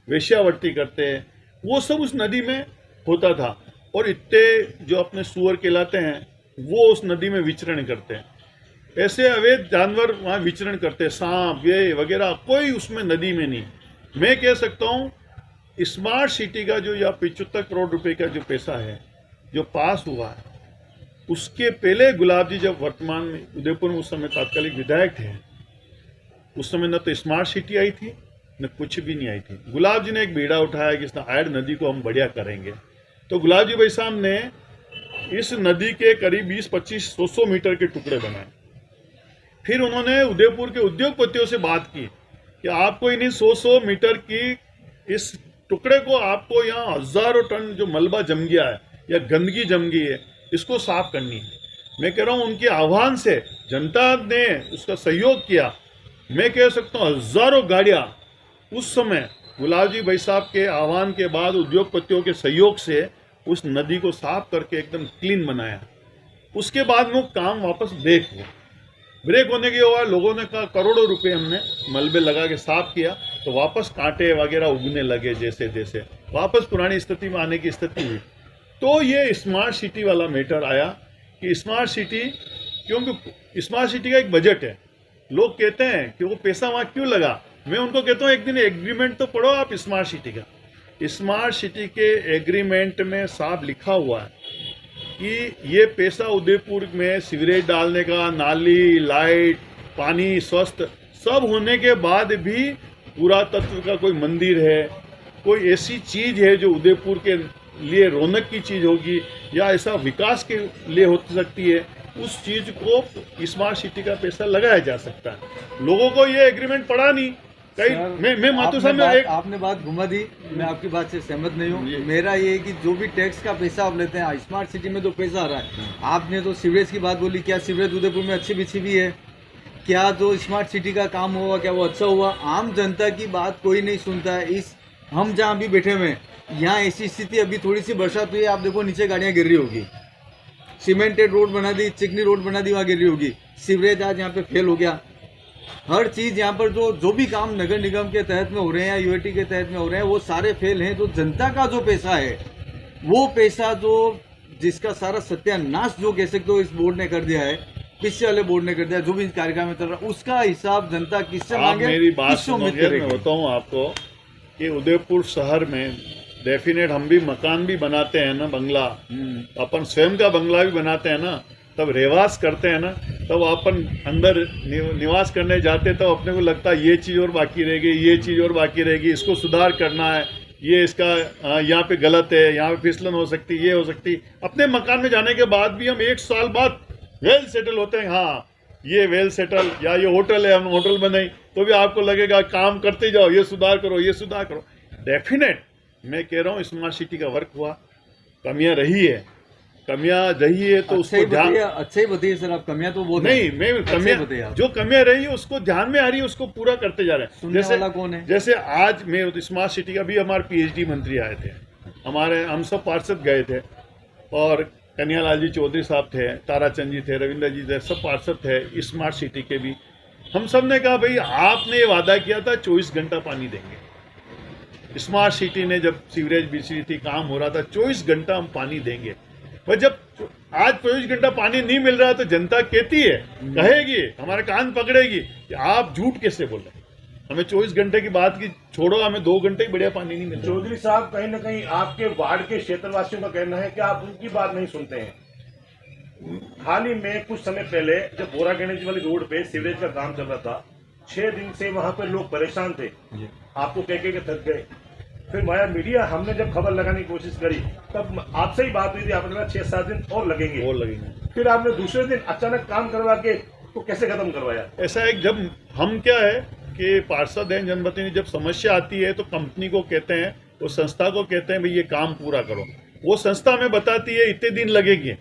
वेश्यावृत्ति करते, वो सब उस नदी में होता था। और इतने जो अपने सुअर कहलाते हैं वो उस नदी में विचरण करते हैं, ऐसे अवैध जानवर वहाँ विचरण करते, सांप ये वगैरह कोई उसमें नदी में नहीं। मैं कह सकता हूँ स्मार्ट सिटी का जो या 75 करोड़ रुपए का जो पैसा है जो पास हुआ है, उसके पहले गुलाब जी जब वर्तमान में उदयपुर में उस समय तात्कालिक विधायक थे, उस समय न तो स्मार्ट सिटी आई थी न कुछ भी नहीं आई थी। गुलाब जी ने एक बीड़ा उठाया कि इस आयड नदी को हम बढ़िया करेंगे, तो गुलाब जी भाई साहब ने इस नदी के करीब 20-25-100 मीटर के टुकड़े बनाए। फिर उन्होंने उदयपुर के उद्योगपतियों से बात की कि आपको इन्हीं 100 मीटर की इस टुकड़े को आपको यहाँ हजारों टन जो मलबा जम गया है या गंदगी जम गई है इसको साफ करनी है। मैं कह रहा हूँ उनके आह्वान से जनता ने उसका सहयोग किया। मैं कह सकता हूँ हजारों गाड़ियाँ उस समय गुलाब जी भाई साहब के आह्वान के बाद उद्योगपतियों के सहयोग से उस नदी को साफ करके एकदम क्लीन बनाया। उसके बाद वो काम वापस ब्रेक होने के बाद लोगों ने कहा करोड़ों रुपए हमने मलबे लगा के साफ किया, तो वापस कांटे वगैरह उगने लगे, जैसे जैसे वापस पुरानी स्थिति में आने की स्थिति हुई। तो ये स्मार्ट सिटी वाला मैटर आया कि स्मार्ट सिटी, क्योंकि स्मार्ट सिटी का एक बजट है, लोग कहते हैं कि वो पैसा वहाँ क्यों लगा। मैं उनको कहता हूँ एक दिन एग्रीमेंट तो पढ़ो आप स्मार्ट सिटी का। स्मार्ट सिटी के एग्रीमेंट में साफ लिखा हुआ है कि ये पैसा उदयपुर में सीवरेज डालने का, नाली, लाइट, पानी, स्वस्थ सब होने के बाद भी पुरातत्व का कोई मंदिर है, कोई ऐसी चीज है जो उदयपुर के लिए रौनक की चीज होगी या ऐसा विकास के लिए हो सकती है, उस चीज को स्मार्ट सिटी का पैसा लगाया जा सकता है। लोगों को ये एग्रीमेंट पड़ा नहीं। कई मैं माथुर साहब में आपने बात घुमा दी, मैं आपकी बात से सहमत नहीं हूँ। मेरा ये है कि जो भी टैक्स का पैसा आप लेते हैं, स्मार्ट सिटी में जो पैसा आ रहा है, आपने तो सीवरेज की बात बोली, क्या सीवरेज उदयपुर में अच्छी बिछी भी है? क्या जो स्मार्ट सिटी का काम हुआ क्या वो अच्छा हुआ? आम जनता की बात कोई नहीं सुनता है। इस हम जहाँ अभी बैठे हुए हैं यहाँ ऐसी स्थिति, अभी थोड़ी सी बरसात हुई है, आप देखो नीचे गाड़ियाँ गिर रही होगी, सीमेंटेड रोड बना दी, चिकनी रोड बना दी, वहाँ गिर रही होगी। सीवरेज आज यहाँ पे फेल हो गया। हर चीज यहाँ पर जो भी काम नगर निगम के तहत में हो रहे हैं या यूएटी के तहत में हो रहे हैं वो सारे फेल हैं। जो जनता का जो पैसा है वो पैसा जो जिसका सारा सत्यानाश जो कह सकते हो इस बोर्ड ने कर दिया है, पिछले वाले बोर्ड ने कर दिया, जो भी कार्यक्रम में चल रहा है उसका हिसाब जनता किससे मांगे? मेरी बात किससे उम्मीद करेगी? मैं बताऊँ आपको कि उदयपुर शहर में डेफिनेट हम भी मकान भी बनाते हैं ना, बंगला, अपन स्वयं का बंगला भी बनाते हैं ना, तब रहवास करते हैं ना, तब अपन अंदर निवास करने जाते तब अपने को लगता है ये चीज़ और बाकी रहेगी, ये चीज़ और बाकी रहेगी, इसको सुधार करना है, ये इसका यहाँ पे गलत है, यहाँ पे फिसलन हो सकती, ये हो सकती। अपने मकान में जाने के बाद भी हम 1 साल बाद वेल सेटल होते हैं, हाँ ये वेल सेटल, या ये होटल है, हम होटल बनाई, तो भी आपको लगेगा काम करते जाओ, ये सुधार करो, ये सुधार करो। डेफिनेट मैं कह रहा हूँ स्मार्ट सिटी का वर्क हुआ, कमियाँ रही है तो उसको ध्यान, अच्छा ही बताइए सर, आप कमियां तो बोल नहीं, मैं कमियां जो कमियां रही है उसको ध्यान में आ रही है, उसको पूरा करते जा रहे हैं। जैसे वाला कौन है? जैसे आज मैं स्मार्ट सिटी का भी हमारे पीएचडी मंत्री आए थे, हम सब पार्षद गए थे और कन्हैयालाल जी चौधरी साहब थे, ताराचंद जी थे, रविंद्र जी थे, सब पार्षद थे स्मार्ट सिटी के भी। हम सब ने कहा भाई आपने ये वादा किया था 24 घंटा पानी देंगे। स्मार्ट सिटी ने जब सीवरेज बिछी थी, काम हो रहा था, 24 घंटा हम पानी देंगे। पर जब आज 24 घंटा पानी नहीं मिल रहा तो जनता कहती है, कहेगी, हमारे कान पकड़ेगी कि आप झूठ कैसे बोल रहे हैं, हमें 24 घंटे की बात की छोड़ो, हमें 2 घंटे ही बढ़िया पानी नहीं मिल रहा। चौधरी साहब, कहीं ना कहीं आपके वार्ड के क्षेत्रवासियों का कहना है कि आप उनकी बात नहीं सुनते हैं। हाल ही में कुछ समय पहले जब बोरा गणेश वाली रोड पे सीवरेज का काम चल रहा था, 6 दिन से वहां पे लोग परेशान थे, आपको कह के थक गए। फिर माया मीडिया हमने जब खबर लगाने की कोशिश करी तब आपसे ही बात हुई थी, आपने कहा 6-7 दिन और लगेंगे। फिर आपने दूसरे दिन अचानक काम करवा के तो कैसे खत्म करवाया? ऐसा है, जब हम क्या है कि पार्षद हैं, जनप्रतिनिधि, जब समस्या आती है तो कंपनी को कहते हैं, उस संस्था को कहते हैं भाई ये काम पूरा करो। वो संस्था हमें बताती है इतने दिन लगेंगे,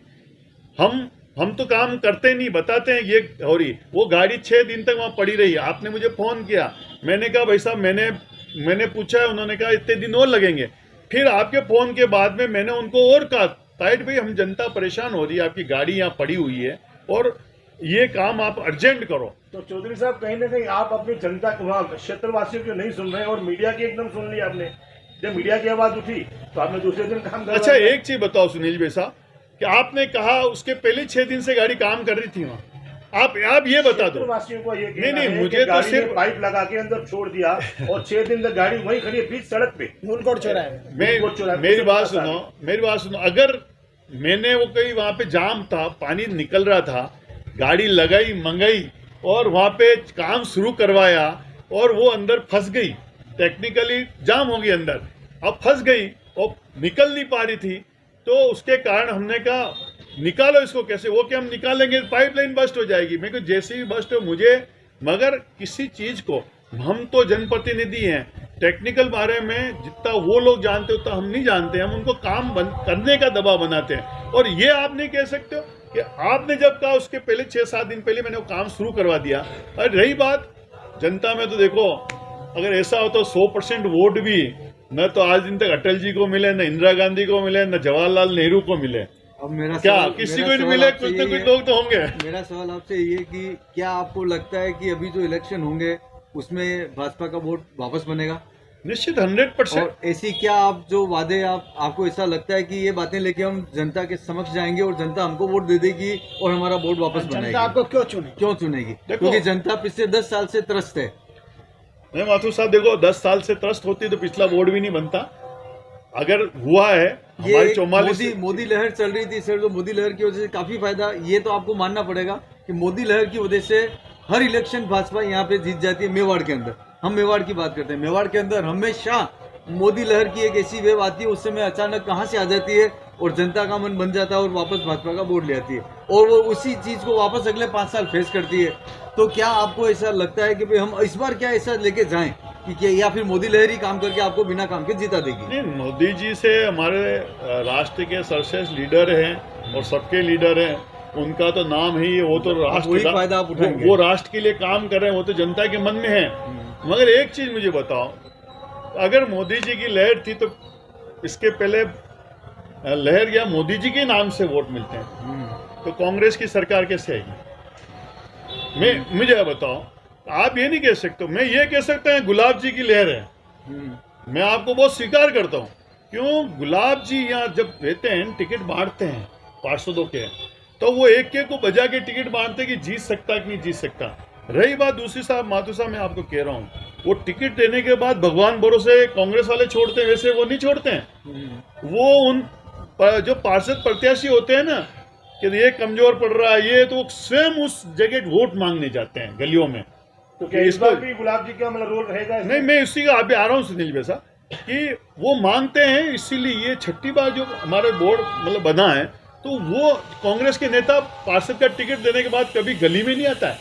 हम तो काम करते नहीं, बताते हैं ये हो रही। वो गाड़ी 6 दिन तक वहाँ पड़ी रही। आपने मुझे फोन किया, मैंने कहा भाई साहब मैंने पूछा है, उन्होंने कहा इतने दिन और लगेंगे। फिर आपके फोन के बाद में मैंने उनको और कहा ताइट भाई हम जनता परेशान हो रही है, आपकी गाड़ी यहाँ पड़ी हुई है और ये काम आप अर्जेंट करो। तो चौधरी साहब, कहीं ना कहीं आप अपनी जनता को, वहाँ क्षेत्रवासियों को नहीं सुन रहे और मीडिया की एकदम सुन ली आपने। जब मीडिया की आवाज उठी तो आपने दूसरे दिन काम करवा। अच्छा, एक चीज बताओ सुनील भाई साहब, कि आपने कहा उसके पहले 6 दिन से गाड़ी काम कर रही थी वहाँ, आप ये बता दो। वासियों को ये नहीं, मुझे तो सिर्फ पाइप लगा के अंदर छोड़ दिया और 6 दिन तक गाड़ी वहीं खड़ी है बीच सड़क पे, नूनकोट चौराहे। मेरी बात सुनो, अगर मैंने वो कहीं वहां पे जाम था, पानी निकल रहा था, गाड़ी लगाई मंगाई और वहां पे काम शुरू करवाया और वो अंदर फंस गई, टेक्निकली जाम हो गई अंदर, अब फंस गई और निकल नहीं पा रही थी, तो उसके कारण हमने कहा निकालो इसको। कैसे? वो कि हम निकालेंगे पाइपलाइन बस्ट हो जाएगी। मेरे को जैसे भी बस्ट हो मुझे, मगर किसी चीज को, हम तो जनप्रतिनिधि हैं, टेक्निकल बारे में जितना वो लोग जानते उतना हम नहीं जानते, हम उनको काम करने का दबाव बनाते हैं। और ये आप नहीं कह सकते हो कि आपने जब कहा उसके पहले 6-7 दिन पहले मैंने वो काम शुरू करवा दिया। और रही बात जनता में, तो देखो अगर ऐसा हो तो 100% वोट भी न तो आज दिन तक अटल जी को मिले, न इंदिरा गांधी को मिले, न जवाहरलाल नेहरू को मिले। अब मेरा क्या किसी को नहीं मिले? कुछ न कुछ लोग तो होंगे। मेरा सवाल आपसे ये कि क्या आपको लगता है कि अभी जो इलेक्शन होंगे उसमें भाजपा का वोट वापस बनेगा? निश्चित 100%। और ऐसी क्या आप जो वादे आपको ऐसा लगता है कि ये बातें लेके हम जनता के समक्ष जाएंगे और जनता हमको वोट दे देगी और हमारा वोट वापस बनाएगी? जनता आपको क्यों चुनेगी? क्योंकि जनता पिछले 10 साल से त्रस्त है। नहीं माथुर साहब, देखो 10 साल से त्रस्त होती तो पिछला वोट भी नहीं बनता। अगर हुआ है हमारी 44 मोदी लहर चल रही थी सर, तो मोदी लहर की वजह से काफी फायदा, ये तो आपको मानना पड़ेगा कि मोदी लहर की वजह से हर इलेक्शन भाजपा यहाँ पे जीत जाती है। मेवाड़ के अंदर, हम मेवाड़ की बात करते हैं, मेवाड़ के अंदर हमेशा मोदी लहर की एक ऐसी वेव आती है, उस समय अचानक कहाँ से आ जाती है और जनता का मन बन जाता है और वापस भाजपा का वोट ले आती है और वो उसी चीज को वापस अगले 5 साल फेस करती है। तो क्या आपको ऐसा लगता है कि भाई हम इस बार क्या ऐसा लेके जाएं कि क्या, या फिर मोदी लहर ही काम करके आपको बिना काम के जीता देगी? नहीं, मोदी जी से हमारे राष्ट्र के सर्वश्रेष्ठ लीडर हैं और सबके लीडर हैं, उनका तो नाम ही, वो तो राष्ट्र, वो राष्ट्र के लिए काम कर रहे हैं, वो तो जनता के मन में है। मगर एक चीज मुझे बताओ, अगर मोदी जी की लहर थी तो इसके पहले लहर या मोदी जी के नाम से वोट मिलते हैं, तो कांग्रेस की सरकार कैसे आएगी? मुझे बताओ, आप ये नहीं कह सकते। मैं ये कह सकता है गुलाब जी की लहर है, मैं आपको बहुत स्वीकार करता हूँ। क्यों? गुलाब जी यहाँ जब रहते हैं, टिकट बांटते हैं पार्षदों के, तो वो एक को बजा के टिकट बांटते कि जीत सकता कि नहीं जीत सकता। रही बात दूसरी, साहब माथुर साहब, मैं आपको कह रहा हूँ, वो टिकट देने के बाद भगवान भरोसे कांग्रेस वाले छोड़ते हैं, वैसे वो नहीं छोड़ते हैं। वो उन जो पार्षद प्रत्याशी होते हैं ना कि ये कमजोर पड़ रहा है, ये तो स्वयं उस जगह वोट मांगने जाते हैं गलियों में। तो क्या इस बार भी गुलाब जी का मतलब रोल रहेगा? नहीं, मैं इसी का अभी आ रहा हूँ सुनील वैसा कि वो मांगते हैं, इसीलिए ये 6ठी बार जो हमारे बोर्ड मतलब बना है, तो वो कांग्रेस के नेता पार्षद का टिकट देने के बाद कभी गली में नहीं आता है,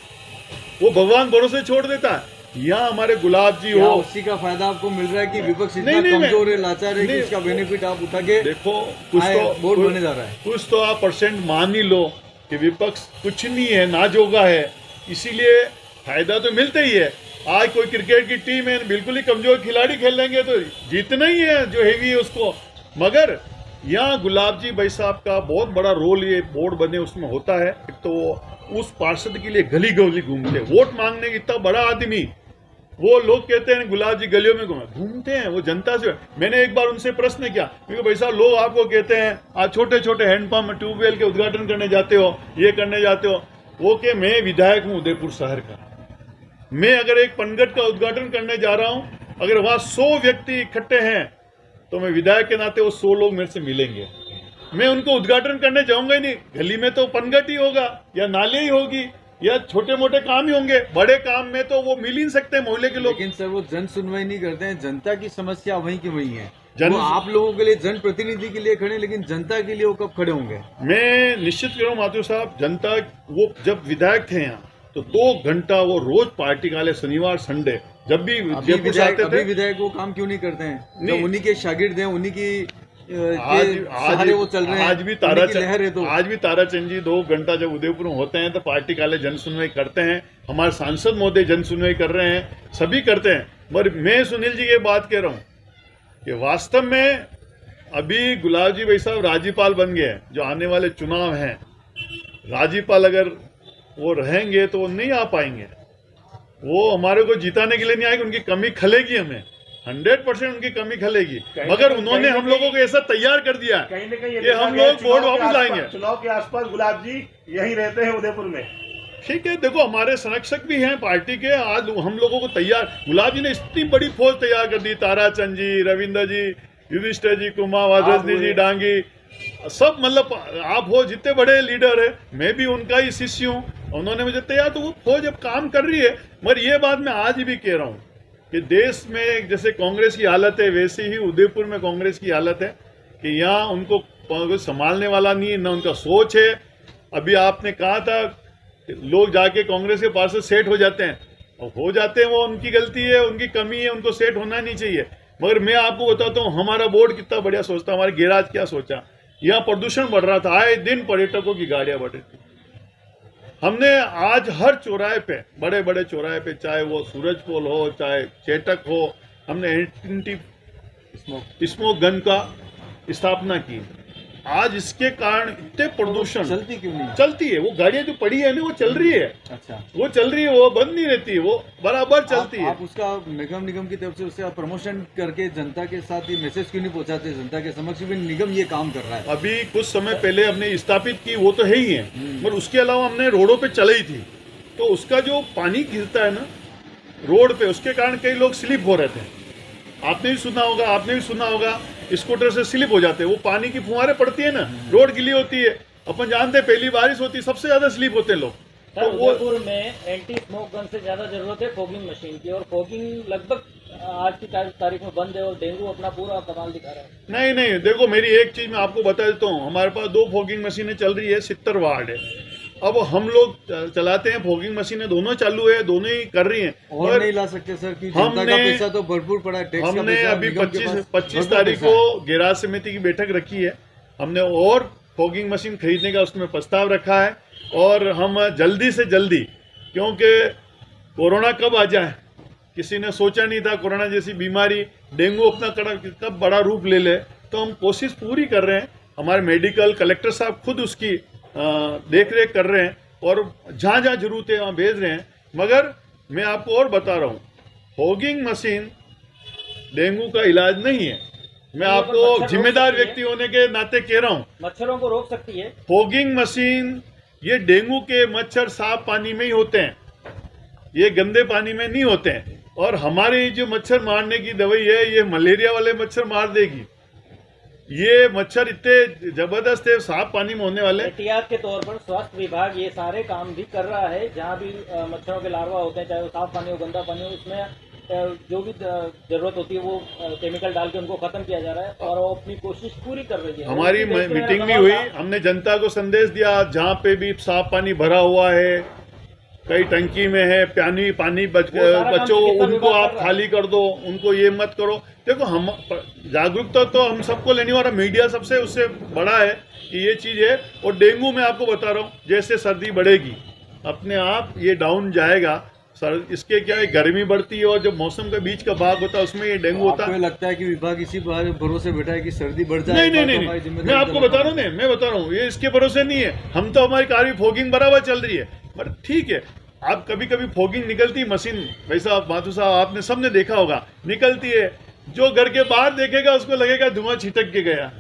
वो भगवान भरोसे छोड़ देता है। यहाँ हमारे गुलाब जी हो, उसी का फायदा आपको मिल रहा है कि विपक्ष इतना कमजोर है, लाचार है कि इसका बेनिफिट आप उठा के देखो, कुछ तो वोट बने जा रहा है। कुछ तो आप परसेंट मान ही लो कि विपक्ष कुछ नहीं है, नाजोगा है, इसीलिए फायदा तो मिलता ही है। आज कोई क्रिकेट की टीम है, बिल्कुल ही कमजोर खिलाड़ी खेल लेंगे तो जीतना ही है जो हेवी है उसको, मगर यहाँ गुलाब जी भाई साहब का बहुत बड़ा रोल ये बोर्ड बने उसमें होता है। एक तो उस पार्षद के लिए गली गली घूमते, वोट मांगने की इतना बड़ा आदमी, वो लोग कहते हैं गुलाब जी गलियों में घूमते हैं, वो जनता से। मैंने एक बार उनसे प्रश्न किया, क्योंकि भाई साहब लोग आपको कहते हैं आप छोटे छोटे हैंडपंप ट्यूबवेल के उद्घाटन करने जाते हो, ये करने जाते हो। वो कि मैं विधायक हूँ उदयपुर शहर का, मैं अगर एक पनघट का उद्घाटन करने जा रहा हूँ, अगर वहां 100 व्यक्ति इकट्ठे हैं तो मैं विधायक के नाते वो 100 लोग मेरे से मिलेंगे, मैं उनको उद्घाटन करने जाऊंगा ही नहीं। गली में तो पनघट ही होगा या नाले ही होगी या छोटे मोटे काम ही होंगे, बड़े काम में तो वो मिल ही नहीं सकते मोहल्ले के लोग। लेकिन सर वो जन सुनवाई नहीं करते हैं, जनता की समस्या वहीं की वहीं है। जन वो आप लोगों के लिए जन प्रतिनिधि के लिए खड़े, लेकिन जनता के लिए वो कब खड़े होंगे? मैं निश्चित कह रहा हूँ माथुर साहब, जनता वो जब विधायक थे यहाँ तो 2 घंटा वो रोज पार्टी वाले शनिवार संडे जब भी जयपुर से आते थे। विधायक वो काम क्यों नहीं करते हैं? नहीं। जो उन्हीं के शागिर्द हैं, उन्हीं की आज वो चल रहे हैं, आज भी ताराचंद जी 2 घंटा जब उदयपुर में होते हैं तो पार्टी वाले जन सुनवाई करते हैं, हमारे सांसद महोदय जन सुनवाई कर रहे हैं, सभी करते हैं। पर मैं सुनील जी की बात कह रहा हूँ कि वास्तव में अभी गुलाब जी भाई साहब राज्यपाल बन गए, जो आने वाले चुनाव हैं, राज्यपाल अगर वो रहेंगे तो वो नहीं आ पाएंगे, वो हमारे को जिताने के लिए नहीं आएंगे, उनकी कमी खलेगी, हमें 100% उनकी कमी खलेगी। मगर उन्होंने हम लोगों को ऐसा तैयार कर दिया कहीं न कहीं कि हम लोग वोट वापस लाएंगे। चुनाव के आसपास गुलाब जी यहीं रहते हैं उदयपुर में। ठीक है, देखो हमारे संरक्षक भी हैं पार्टी के, आज हम लोगों को तैयार, गुलाब जी ने इतनी बड़ी फौज तैयार कर दी, ताराचंद जी, रविंद्र जी, युधिष्ठिर जी, कुमार रजनी जी, डांगी, सब, मतलब आप हो जितने बड़े लीडर है, मैं भी उनका ही शिष्य हूँ, उन्होंने मुझे तैयार, तो वो फौज अब काम कर रही है। मगर ये बात मैं आज भी कह रहा हूँ कि देश में जैसे कांग्रेस की हालत है, वैसे ही उदयपुर में कांग्रेस की हालत है कि यहाँ उनको संभालने वाला नहीं है, न उनका सोच है। अभी आपने कहा था लोग जाके कांग्रेस के पास से सेट हो जाते हैं, और हो जाते हैं, वो उनकी गलती है, उनकी कमी है, उनको सेट होना नहीं चाहिए। मगर मैं आपको बताता हूँ हमारा बोर्ड कितना बढ़िया सोचता, हमारे गैराज क्या सोचा, यहाँ प्रदूषण बढ़ रहा था, आए दिन पर्यटकों की गाड़ियां बढ़ रही थी। हमने आज हर चौराहे पे, बड़े बड़े चौराहे पे, चाहे वो सूरज पोल हो, चाहे चेटक हो, हमने एंटी स्मोक गन का स्थापना की। आज इसके कारण इतने प्रदूषण चलती क्यों नहीं? चलती है, वो गाड़ियां जो पड़ी है ना, वो चल रही है। अच्छा, वो चल रही है, वो बंद नहीं रहती, वो बराबर चलती है। आप उसका निगम की तरफ से उसका प्रमोशन करके जनता के साथ ये मैसेज क्यों नहीं पहुंचाते जनता के समक्ष भी निगम ये काम कर रहा है? अभी कुछ समय पहले हमने स्थापित की, वो तो है ही है, मगर उसके अलावा हमने रोडों पे चलाई थी, तो उसका जो पानी गिरता है ना रोड पे, उसके कारण कई लोग स्लिप हो रहे थे। आपने भी सुना होगा स्कूटर से स्लिप हो जाते हैं, वो पानी की फुहारें पड़ती है ना, रोड गीली होती है, अपन जानते हैं पहली बारिश होती है, सबसे ज्यादा स्लिप होते हैं लोग। तो उदयपुर में एंटी स्मोक गन से ज्यादा जरूरत है फॉगिंग मशीन की, और फॉगिंग लगभग आज की तारीख में बंद है, और डेंगू अपना पूरा कमाल दिखा रहा है। नहीं, देखो मेरी एक चीज मैं आपको बता देता हूँ, हमारे पास 2 फॉगिंग मशीनें चल रही है, 70 वार्ड है। अब हम लोग चलाते हैं, फॉगिंग मशीनें दोनों चालू है, दोनों ही कर रही हैं, और नहीं ला सकते सर कि जनता का पैसा तो भरपूर पड़ा है, टैक्स का हमने पैसा अभी निगम के पास 25 भरपूर तारीख पैसा को गैराज समिति की बैठक रखी है, हमने और फॉगिंग मशीन खरीदने का उसमें प्रस्ताव रखा है, और हम जल्दी से जल्दी, क्योंकि कोरोना कब आ जाए किसी ने सोचा नहीं था, कोरोना जैसी बीमारी, डेंगू अपना कब बड़ा रूप ले ले, तो हम कोशिश पूरी कर रहे हैं। हमारे मेडिकल कलेक्टर साहब खुद उसकी देख रेख कर रहे हैं, और जहाँ जहाँ जरूरत है वहाँ भेज रहे हैं। मगर मैं आपको और बता रहा हूँ, फॉगिंग मशीन डेंगू का इलाज नहीं है, मैं आपको जिम्मेदार व्यक्ति होने के नाते कह रहा हूँ। मच्छरों को रोक सकती है फॉगिंग मशीन, ये डेंगू के मच्छर साफ पानी में ही होते हैं, ये गंदे पानी में नहीं होते हैं, और हमारी जो मच्छर मारने की दवाई है, ये मलेरिया वाले मच्छर मार देगी। ये मच्छर इतने जबरदस्त है, साफ पानी में होने वाले। एहतियात के तौर पर स्वास्थ्य विभाग ये सारे काम भी कर रहा है, जहाँ भी मच्छरों के लार्वा होते हैं, चाहे वो साफ पानी हो, गंदा पानी हो, उसमें जो भी जरूरत होती है वो केमिकल डाल के उनको खत्म किया जा रहा है, और वो अपनी कोशिश पूरी कर रही है। हमारी मीटिंग भी हुई, हमने जनता को संदेश दिया, जहाँ पे भी साफ पानी भरा हुआ है, कई टंकी में है पानी बच्चों, उनको आप खाली कर दो, उनको ये मत करो। देखो हम जागरूकता तो हम सबको लेने वाला, मीडिया सबसे उससे बड़ा है कि ये चीज़ है। और डेंगू मैं आपको बता रहा हूँ, जैसे सर्दी बढ़ेगी अपने आप ये डाउन जाएगा, सर इसके क्या है, गर्मी बढ़ती है और जब मौसम के बीच का भाग होता है उसमें ये डेंगू होता आपको है। लगता है कि विभाग इसी बार भरोसे बैठा है कि सर्दी बढ़ जाए? नहीं नहीं नहीं, नहीं। मैं आपको बता रहा हूँ, मैं बता रहा हूँ, ये इसके भरोसे नहीं है। हम तो हमारी कार फॉगिंग बराबर चल रही है, पर ठीक है, आप कभी कभी फॉगिंग निकलती मशीन, वैसा माथुर साहब आपने सबने देखा होगा, निकलती है। जो घर के बाहर देखेगा उसको लगेगा धुआं छिटक के गया,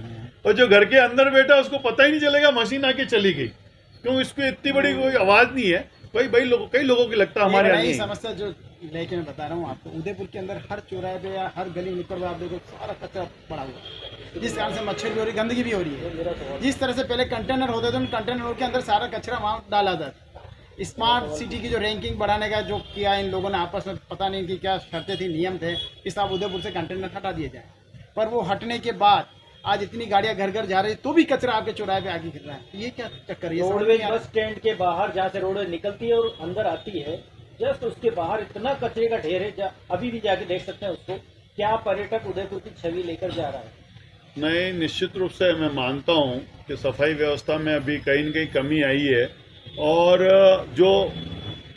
और जो घर के अंदर बैठा उसको पता ही नहीं चलेगा मशीन आके चली गई। क्यों? इसको इतनी बड़ी कोई आवाज नहीं है, कई लोगों की लगता है हमारे यहाँ नई नहीं है। समस्या जो लेके मैं बता रहा हूँ आपको, उदयपुर के अंदर हर चौराहे पे या हर गली नुक्कड़ पे आप देखो सारा कचरा पड़ा हुआ है, जिस कारण से मच्छर भी हो रही, गंदगी भी हो रही है। जिस तरह से पहले कंटेनर होते थे उन कंटेनरों के अंदर सारा कचरा वहाँ डाला जाता था। स्मार्ट सिटी की जो रैंकिंग बढ़ाने का जो किया इन लोगों ने आपस में, पता नहीं कि क्या शर्तें थी, नियम थे कि साहब उदयपुर से कंटेनर हटा दिए जाए, पर वो हटने के बाद आज इतनी गाड़ियां घर घर जा रही है तो भी कचरा आपके चौराहे पे आगे गिर रहा है। ये क्या चक्कर है? ये समझ रोडवेज नहीं आ रहा। बस स्टैंड के बाहर जहाँ से रोडवेज निकलती है और अंदर आती है, जस्ट उसके बाहर इतना कचरे का ढेर है, अभी भी जाके देख सकते हैं उसको। क्या पर्यटक उदयपुर की छवि लेकर जा रहा है? नहीं, निश्चित रूप से मैं मानता हूं कि सफाई व्यवस्था में अभी कहीं न कहीं कमी आई है। और जो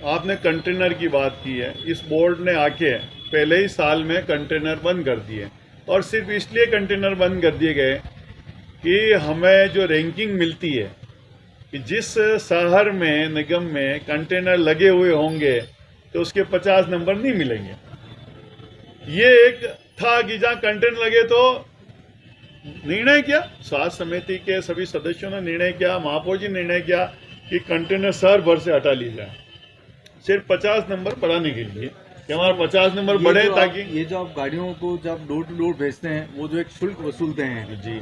आपने कंटेनर की बात की है, इस बोर्ड ने आके पहले ही साल में कंटेनर बंद कर दिए, और सिर्फ इसलिए कंटेनर बंद कर दिए गए कि हमें जो रैंकिंग मिलती है कि जिस शहर में, निगम में कंटेनर लगे हुए होंगे तो उसके 50 नंबर नहीं मिलेंगे। ये एक था कि जहाँ कंटेनर लगे तो निर्णय किया, स्वास्थ्य समिति के सभी सदस्यों ने निर्णय किया, महापौर जी ने निर्णय किया कि कंटेनर शहर भर से हटा लिए जाए, सिर्फ 50 नंबर बढ़ाने के लिए कि हमारा 50 नंबर बढ़े, ताकि ये जो आप गाड़ियों को जब डोर टू डोर भेजते हैं, वो जो एक शुल्क वसूलते हैं जी,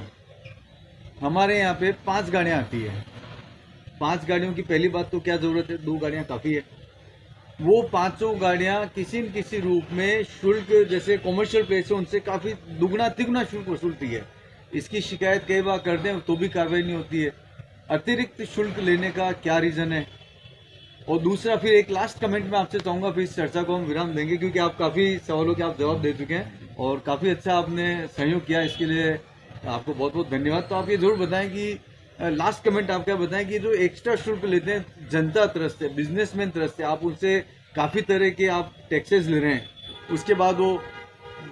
हमारे यहाँ पे 5 गाड़ियाँ आती है। 5 गाड़ियों की पहली बात तो क्या जरूरत है, 2 गाड़ियाँ काफी है। वो 5 गाड़ियाँ किसी न किसी रूप में शुल्क, जैसे कॉमर्शियल प्लेस है उनसे काफी दुगना तिगुना शुल्क वसूलती है। इसकी शिकायत कई बार कर दें तो भी कार्रवाई नहीं होती है। अतिरिक्त शुल्क लेने का क्या रीजन है? और दूसरा, फिर एक लास्ट कमेंट में आपसे चाहूंगा, फिर इस चर्चा को हम विराम देंगे, क्योंकि आप काफी सवालों के आप जवाब दे चुके हैं और काफी अच्छा आपने सहयोग किया, इसके लिए आपको बहुत बहुत धन्यवाद। तो आप ये जरूर बताएं कि लास्ट कमेंट आप क्या बताएं कि जो एक्स्ट्रा शुल्क लेते हैं जनता तरफ से, बिजनेसमैन तरफ से, आप उनसे काफी तरह के आप टैक्सेस ले रहे हैं, उसके बाद वो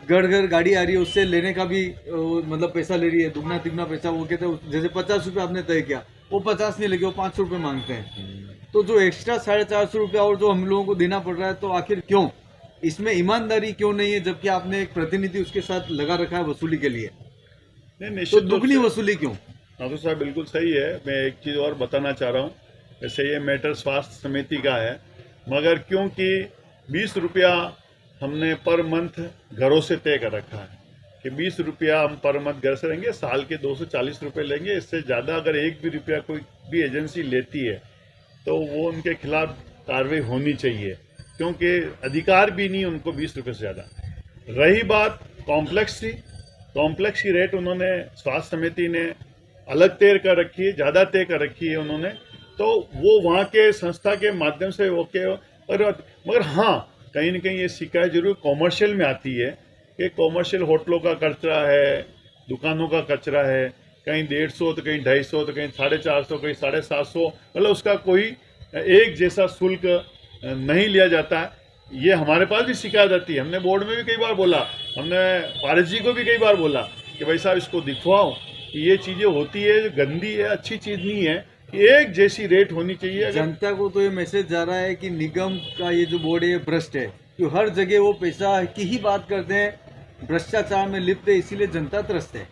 घर घर गाड़ी आ रही है उससे लेने का भी मतलब पैसा ले रही है, दुगना तिगुना पैसा। वो कहते हैं जैसे 50 रुपये आपने तय किया, वो 50 नहीं लेके वो 500 रुपये मांगते हैं। तो जो एक्स्ट्रा 450 रुपया और जो हम लोगों को देना पड़ रहा है, तो आखिर क्यों? इसमें ईमानदारी क्यों नहीं है, जबकि आपने एक प्रतिनिधि उसके साथ लगा रखा है वसूली के लिए? नहीं, तो निश्चित दुगनी वसूली क्यों? माथुर साहब बिल्कुल सही है। मैं एक चीज़ और बताना चाह रहा हूँ, वैसे ये मैटर स्वास्थ्य समिति का है, मगर क्योंकि 20 रुपया हमने पर मंथ घरों से तय कर रखा है कि 20 रुपया हम पर मंथ घर से लेंगे, साल के 240 रुपये लेंगे। इससे ज़्यादा अगर एक भी रुपया कोई भी एजेंसी लेती है तो वो उनके खिलाफ कार्रवाई होनी चाहिए, क्योंकि अधिकार भी नहीं उनको 20 रुपये से ज़्यादा। रही बात कॉम्प्लेक्स की, कॉम्प्लेक्स की रेट उन्होंने स्वास्थ्य समिति ने अलग तय कर रखी है, ज़्यादा तय कर रखी है उन्होंने, तो वो वहाँ के संस्था के माध्यम से ओके। और मगर हाँ, कहीं न कहीं ये शिकायत जरूर कॉमर्शियल में आती है कि कॉमर्शियल होटलों का कचरा है, दुकानों का कचरा है, कहीं 150 तो कहीं 250 तो कहीं 450 कहीं 750, मतलब उसका कोई एक जैसा शुल्क नहीं लिया जाता है। ये हमारे पास भी शिकायत आती है, हमने बोर्ड में भी कई बार बोला, हमने पारस जी को भी कई बार बोला कि भाई साहब इसको दिखवाओ कि ये चीज़ें होती है, गंदी है, अच्छी चीज़ नहीं है, एक जैसी रेट होनी चाहिए। जनता को तो ये मैसेज जा रहा है कि निगम का ये जो बोर्ड है ये भ्रष्ट है, क्योंकि हर जगह वो पैसा की ही बात करते हैं, भ्रष्टाचार में लिप्त है, इसीलिए जनता त्रस्त है।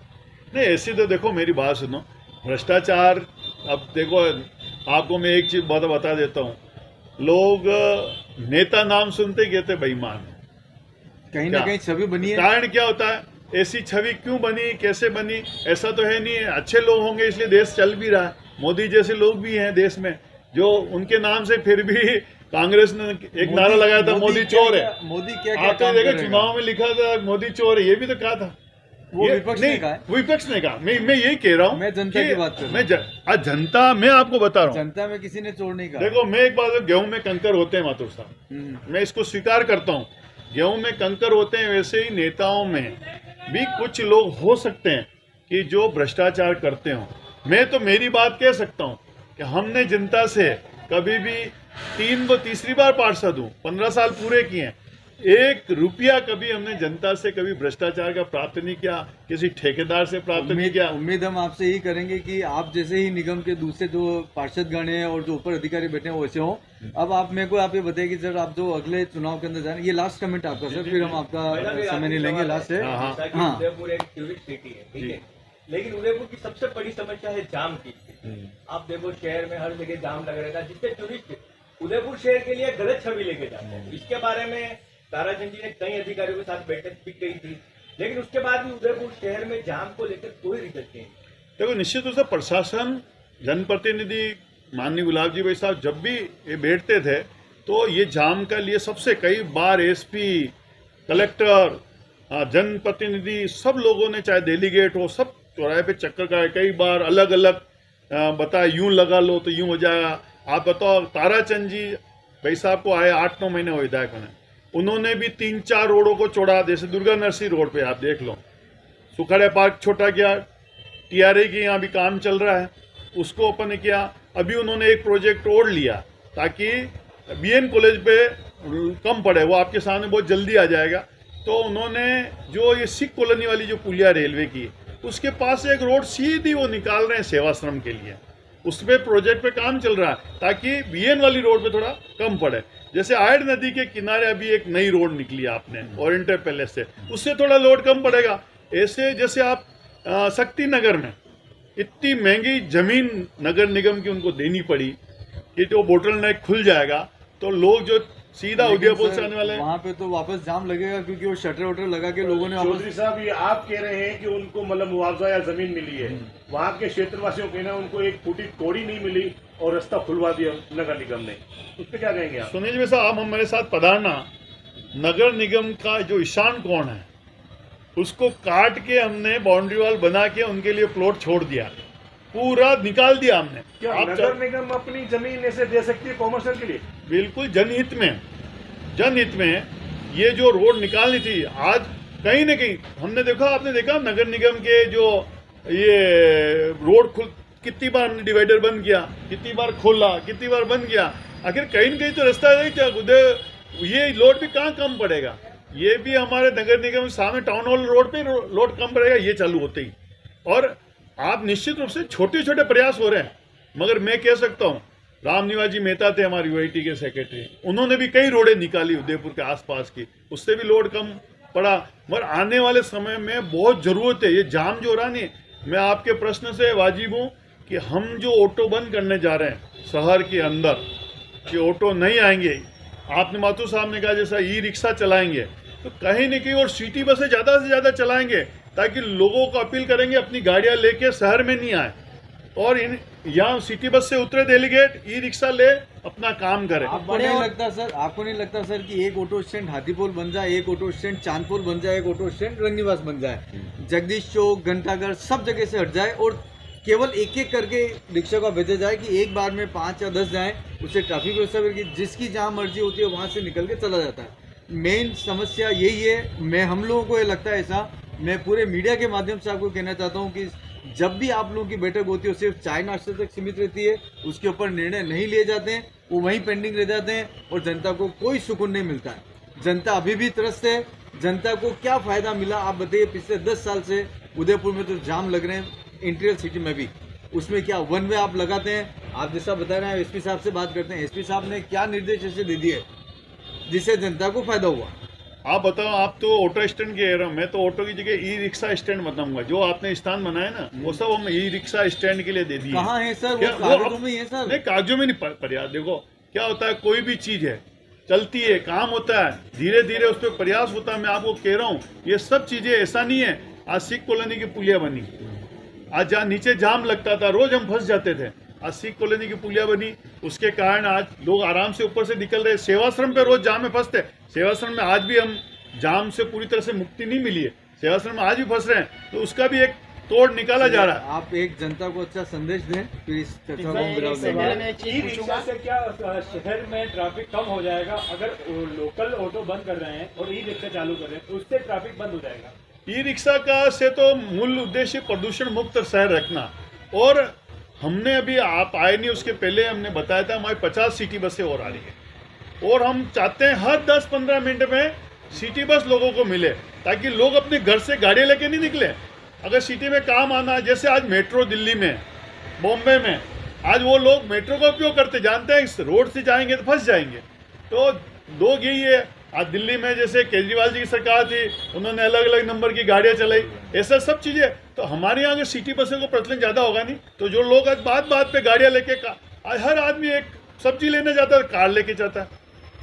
नहीं, ऐसी तो देखो मेरी बात सुनो, भ्रष्टाचार, अब देखो आपको मैं एक चीज़ बता देता हूँ, लोग नेता नाम सुनते कहते बेईमान, कहीं ना कहीं छवि बनी है। कारण क्या होता है, ऐसी छवि क्यों बनी, कैसे बनी? ऐसा तो है नहीं, अच्छे लोग होंगे इसलिए देश चल भी रहा है। मोदी जैसे लोग भी हैं देश में, जो उनके नाम से फिर भी कांग्रेस ने एक नारा लगाया था, मोदी चोर है। मोदी क्या आपने देखा चुनाव में लिखा था मोदी चोर है, ये भी तो कहा था, वो विपक्ष ने कहा है। विपक्ष ने कहा। मैं यही कह रहा हूँ, मैं जनता की बात कर रहा हूँ। आज जनता, मैं आपको बता रहा हूँ, जनता में किसी ने चोर नहीं कहा। देखो मैं एक बात, गेहूं में कंकर होते हैं माथुर साहब, मैं इसको स्वीकार करता हूँ, गेहूं में कंकर होते हैं, वैसे ही नेताओं में भी कुछ लोग हो सकते हैं कि जो भ्रष्टाचार करते हो। मैं तो मेरी बात कह सकता हूँ कि हमने जनता से कभी भी तीसरी बार पार्षद हूँ, 15 साल पूरे किए हैं। 1 रुपया कभी हमने जनता से कभी भ्रष्टाचार का प्राप्त नहीं किया, किसी ठेकेदार से प्राप्त नहीं किया। उम्मीद हम आपसे यही करेंगे कि आप जैसे ही निगम के दूसरे जो पार्षद गण हैं और जो ऊपर अधिकारी बैठे हैं वैसे हों। अब आप मेरे को आप ये बताइए कि सर आप जो अगले चुनाव के अंदर जा रहे हैं, ये लास्ट कमेंट आपका सर, फिर हम आपका समय नहीं लेंगे। लास्ट है हाँ। उदयपुर एक टूरिस्ट सिटी है, ठीक है, लेकिन उदयपुर की सबसे बड़ी समस्या है जाम की। आप देखो शहर में हर जगह जाम लग रहा था, जिससे टूरिस्ट उदयपुर शहर के लिए गलत छवि लेके जाते हैं। इसके बारे में ताराचंद जी ने कई अधिकारियों के साथ बैठक भी की थी, लेकिन उसके बाद भी उदयपुर शहर में जाम को लेकर कोई रिजल्ट नहीं। देखो निश्चित रूप से प्रशासन, जनप्रतिनिधि माननीय गुलाब जी भाई साहब जब भी ये बैठते थे तो ये जाम के लिए सबसे कई बार एसपी, कलेक्टर, जनप्रतिनिधि सब लोगों ने, चाहे डेलीगेट हो, सब चौराहे पे चक्कर का कई बार अलग अलग बताया, यूं लगा लो तो यूं हो जाएगा। आप बताओ, ताराचंद जी भाई साहब को आए 8-9 महीने हो विधायक होने, उन्होंने भी 3-4 रोडों को छोड़ा। जैसे दुर्गा नरसिंह रोड पे आप देख लो, सुखाड़िया पार्क छोटा किया, टीआरए के यहाँ भी काम चल रहा है, उसको अपन ने किया। अभी उन्होंने एक प्रोजेक्ट और लिया ताकि बीएन कॉलेज पे कम पड़े, वो आपके सामने बहुत जल्दी आ जाएगा। तो उन्होंने जो ये सिख कॉलोनी वाली जो पुलिया रेलवे की, उसके पास एक रोड सीधी वो निकाल रहे हैं सेवाश्रम के लिए, उस पर प्रोजेक्ट पे काम चल रहा है ताकि बीएन वाली रोड पे थोड़ा कम पड़े। जैसे आयड नदी के किनारे अभी एक नई रोड निकली आपने ओरिएंटल पैलेस से, उससे थोड़ा लोड कम पड़ेगा। ऐसे जैसे आप शक्ति नगर में इतनी महंगी जमीन नगर निगम की उनको देनी पड़ी कि जो बोटल नेक खुल जाएगा तो लोग जो सीधा उदयपुर से आने वाले वहाँ पे तो वापस जाम लगेगा, क्योंकि वो शटर वटर लगा के लोगों ने चौधरी साहब, ये आप कह रहे हैं कि उनको मतलब मुआवजा या जमीन मिली है, वहाँ के क्षेत्रवासियों के ना उनको 1 फुट कोड़ी नहीं मिली और रास्ता खुलवा दिया नगर निगम ने, उस पर क्या कहेंगे आप? सुनील जी साहब, आप हमारे साथ पधारना। नगर निगम का जो ईशान कोण है उसको काट के हमने बाउंड्री वॉल बना के उनके लिए प्लॉट छोड़ दिया, पूरा निकाल दिया हमने। क्या नगर निगम अपनी जमीन ऐसे दे सकती है कॉमर्शियल के लिए? बिल्कुल जनहित में ये जो रोड निकालनी थी, आज कहीं न कहीं हमने देखा, आपने देखा नगर निगम के जो ये रोड कितनी बार हमने डिवाइडर बंद किया, कितनी बार खोला, कितनी बार बंद किया, आखिर कहीं न कहीं तो रास्ता है क्या ये लोड भी कहाँ कम पड़ेगा। ये भी हमारे नगर निगम सामने टाउन हॉल रोड पे लोड कम पड़ेगा, ये चालू होते ही। और आप निश्चित रूप से छोटे छोटे प्रयास हो रहे हैं, मगर मैं कह सकता हूँ राम निवास जी मेहता थे हमारी यूआईटी के सेक्रेटरी, उन्होंने भी कई रोडें निकाली उदयपुर के आसपास की, उससे भी लोड कम पड़ा। मगर आने वाले समय में बहुत ज़रूरत है, ये जाम जो हो रहा नहीं। मैं आपके प्रश्न से वाजिब हूँ कि हम जो ऑटो बंद करने जा रहे हैं शहर के अंदर, कि ऑटो नहीं आएंगे, आपने माथुर साहब ने कहा जैसा ई रिक्शा चलाएंगे, तो कहीं न कहीं और सिटी बसें ज़्यादा से ज़्यादा चलाएंगे ताकि लोगों को अपील करेंगे अपनी गाड़ियां लेके शहर में नहीं आए और यहाँ सिटी बस से उतरे डेलीगेट ई रिक्शा ले अपना काम करे। आपको नहीं लगता सर कि एक ऑटो स्टैंड हाथीपोल बन जाए, एक ऑटो स्टैंड चांदपोल बन जाए, एक ऑटो स्टैंड रंगनिवास बन जाए, जगदीश चौक, घंटाघर सब जगह से हट जाए और केवल एक एक करके रिक्शा को भेजा जाए कि एक बार में 5 या 10 जाएं, उससे ट्रैफिक व्यवस्था की जिसकी जहाँ मर्जी होती है वहाँ से निकल के चला जाता है। मेन समस्या यही है। हम लोगों को ये लगता है ऐसा, मैं पूरे मीडिया के माध्यम से आपको कहना चाहता हूँ कि जब भी आप लोगों की बैठक होती है सिर्फ चाय नाश्ते तक सीमित रहती है, उसके ऊपर निर्णय नहीं लिए जाते हैं, वो वहीं पेंडिंग रह जाते हैं और जनता को कोई सुकून नहीं मिलता है। जनता अभी भी त्रस्त है। जनता को क्या फ़ायदा मिला आप बताइए? पिछले 10 साल से उदयपुर में तो जाम लग रहे हैं, इंटीरियर सिटी में भी, उसमें क्या 1 वे आप लगाते हैं? आप जैसा बता रहे हैं एसपी साहब से बात करते हैं, एसपी साहब ने क्या निर्देश ऐसे दे दिए जिससे जनता को फायदा हुआ? आप बताओ, आप तो ऑटो स्टैंड कह रहे हो, मैं तो ऑटो की जगह ई रिक्शा स्टैंड बताऊंगा। जो आपने स्थान बनाया ना वो सब हम ई रिक्शा स्टैंड के लिए दे दिए। कहाँ है सर? वो कागजों में ही है सर। नहीं, कागजों में नहीं प्रयास। देखो क्या होता है, कोई भी चीज है चलती है, काम होता है, धीरे धीरे उस पर प्रयास होता है। मैं आपको कह रहा हूँ ये सब चीजें ऐसा नहीं है। आज सिख कॉलोनी की पुलिया बनी, आज जहाँ नीचे जाम लगता था रोज हम फंस जाते थे, आज सिख कॉलोनी की पुलिया बनी, उसके कारण आज लोग आराम से ऊपर से निकल रहे। सेवाश्रम पे रोज जाम में फंसते, सेवाश्रम में आज भी हम जाम से पूरी तरह से मुक्ति नहीं मिली है, सेवाश्रम में आज भी फंस रहे हैं, तो उसका भी एक तोड़ निकाला जा रहा है। आप एक जनता को अच्छा संदेश दें, फिर इस चर्चा को हम विराम देंगे। ई रिक्शा से क्या शहर में ट्रैफिक कम हो जाएगा? अगर लोकल ऑटो बंद कर रहे हैं और ई रिक्शा चालू कर रहे हैं तो उससे ट्रैफिक बंद हो जाएगा। ई रिक्शा का से तो मूल उद्देश्य प्रदूषण मुक्त शहर रखना और हमने अभी आप आए नहीं उसके पहले हमने बताया था हमारी 50 सिटी बसें और आ रही है और हम चाहते हैं हर 10-15 मिनट में सिटी बस लोगों को मिले ताकि लोग अपने घर से गाड़ियाँ लेके नहीं निकले। अगर सिटी में काम आना है, जैसे आज मेट्रो दिल्ली में, बॉम्बे में, आज वो लोग मेट्रो का उपयोग करते, जानते हैं इस रोड से जाएंगे तो फंस जाएंगे। तो लोग यही है, आज दिल्ली में जैसे केजरीवाल जी की सरकार थी, उन्होंने अलग अलग नंबर की गाड़ियां चलाई, ऐसा सब चीज़ें। तो हमारे यहाँ अगर सिटी बसों का प्रचलन ज़्यादा होगा नहीं, तो जो लोग आज बात बात पे गाड़ियां लेके, आज हर आदमी एक सब्जी लेने जाता है कार लेके जाता है,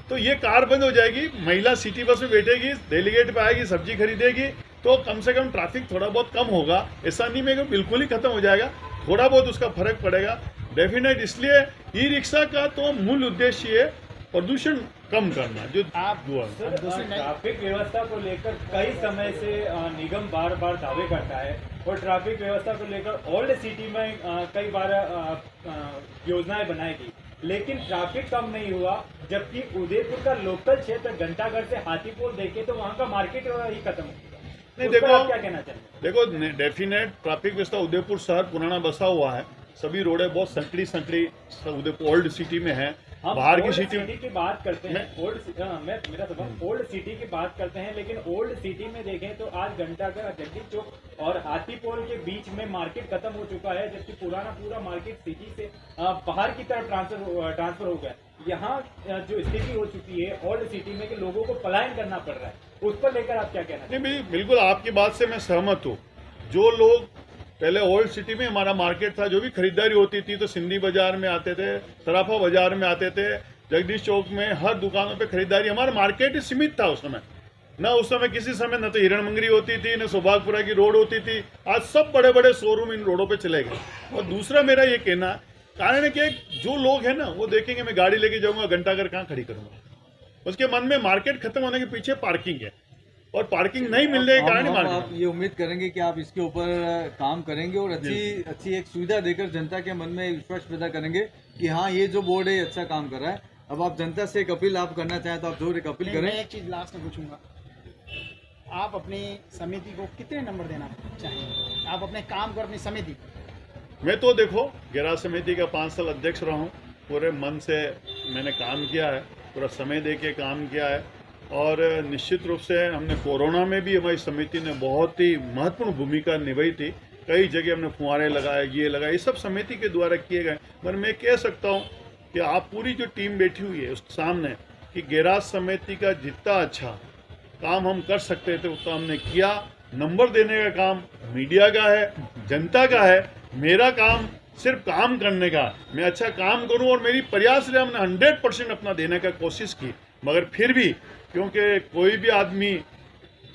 तो ये कार बंद हो जाएगी, महिला सिटी बस में बैठेगी, डेलीगेट पे आएगी, सब्जी खरीदेगी, तो कम से कम ट्रैफिक थोड़ा बहुत कम होगा। ऐसा नहीं में बिल्कुल ही खत्म हो जाएगा, थोड़ा बहुत उसका फर्क पड़ेगा डेफिनेट। इसलिए ई रिक्शा का तो मूल उद्देश्य है प्रदूषण कम करना। जो आप ट्रैफिक व्यवस्था को लेकर कई समय से निगम बार बार दावे करता है और ट्रैफिक व्यवस्था को लेकर ओल्ड सिटी में कई बार योजनाएं बनाई गई, लेकिन ट्रैफिक कम नहीं हुआ। जबकि उदयपुर का लोकल क्षेत्र घंटाघर से हाथीपोल देखे तो वहाँ का मार्केट ही खत्म हो गया। नहीं, उस पर देखो आप क्या कहना चाहेंगे? देखो डेफिनेट ट्रैफिक व्यवस्था उदयपुर शहर पुराना बसा हुआ है, सभी रोडें बहुत संकड़ी उदयपुर ओल्ड सिटी में है, बाहर की सिटी में की बात करते हैं, मेरा सवाल ओल्ड सिटी की बात करते हैं, लेकिन ओल्ड सिटी में देखें तो आज घंटाघर, जगदीश चौक और हाथीपोल के बीच में मार्केट खत्म हो चुका है, जबकि पूरा मार्केट सिटी से बाहर की तरफ ट्रांसफर हो गया। यहाँ जो स्थिति हो चुकी है ओल्ड सिटी में कि लोगों को पलायन करना पड़ रहा है, उस पर लेकर आप क्या कहना चाहते हैं? नहीं, बिल्कुल आपकी बात से मैं सहमत हूँ। जो लोग पहले ओल्ड सिटी में हमारा मार्केट था, जो भी खरीदारी होती थी तो सिंधी बाजार में आते थे, सराफा बाजार में आते थे, जगदीश चौक में, हर दुकानों पे खरीदारी, हमारा मार्केट ही सीमित था उस समय। ना उस समय किसी समय न तो हिरणमंगरी होती थी, न सौभागपुरा की रोड होती थी। आज सब बड़े बड़े शोरूम इन रोडों पे चले गए। और दूसरा मेरा ये कहना, कारण है कि जो लोग हैं ना वो देखेंगे मैं गाड़ी लेके जाऊंगा, घंटाघर कहाँ खड़ी करूंगा, उसके मन में मार्केट खत्म होने के पीछे पार्किंग है और पार्किंग नहीं मिलने के कारण आप ये उम्मीद करेंगे कि आप इसके ऊपर काम करेंगे और अच्छी एक सुविधा देकर जनता के मन में विश्वास पैदा करेंगे कि हाँ ये जो बोर्ड है अच्छा काम कर रहा है। अब आप जनता से एक अपील आप करना चाहें तो आप जरूर एक अपील करें। मैं एक चीज़ लास्ट में पूछूंगा, आप अपनी समिति को कितने नंबर देना चाहेंगे? आप अपने काम को, अपनी समिति को। मैं तो देखो गैराज समिति का 5 साल अध्यक्ष रहा हूँ, पूरे मन से मैंने काम किया है, पूरा समय दे के काम किया है और निश्चित रूप से हमने कोरोना में भी हमारी समिति ने बहुत ही महत्वपूर्ण भूमिका निभाई थी। कई जगह हमने फुहारे लगाए, ये लगाए, ये सब समिति के द्वारा किए गए। पर मैं कह सकता हूँ कि आप पूरी जो टीम बैठी हुई है उसके सामने कि गैराज समिति का जितना अच्छा काम हम कर सकते थे उतना हमने किया। नंबर देने का काम मीडिया का है, जनता का है, मेरा काम सिर्फ काम करने का। मैं अच्छा काम करूं और मेरी प्रयास रहे, हमने 100% अपना देने का कोशिश की। मगर फिर भी क्योंकि कोई भी आदमी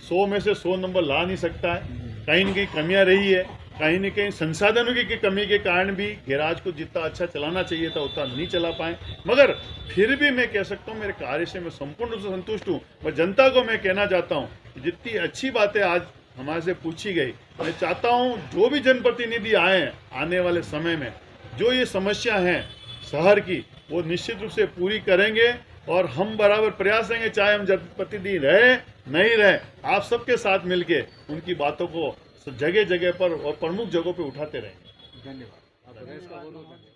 100 में से 100 नंबर ला नहीं सकता है, कहीं न कहीं कमियां रही है, कहीं न कहीं संसाधनों की कमी के कारण भी गैराज को जितना अच्छा चलाना चाहिए था उतना नहीं चला पाए। मगर फिर भी मैं कह सकता हूँ मेरे कार्य से मैं संपूर्ण रूप से संतुष्ट हूँ। मैं जनता को मैं कहना चाहता हूँ जितनी अच्छी बातें आज हमारे से पूछी गई, मैं चाहता हूँ जो भी जनप्रतिनिधि आए हैं आने वाले समय में जो ये समस्या हैं शहर की वो निश्चित रूप से पूरी करेंगे और हम बराबर प्रयास करेंगे, चाहे हम जनप्रतिनिधि रहे नहीं रहे, आप सबके साथ मिलके उनकी बातों को जगह जगह पर और प्रमुख जगहों पे उठाते रहेंगे। धन्यवाद।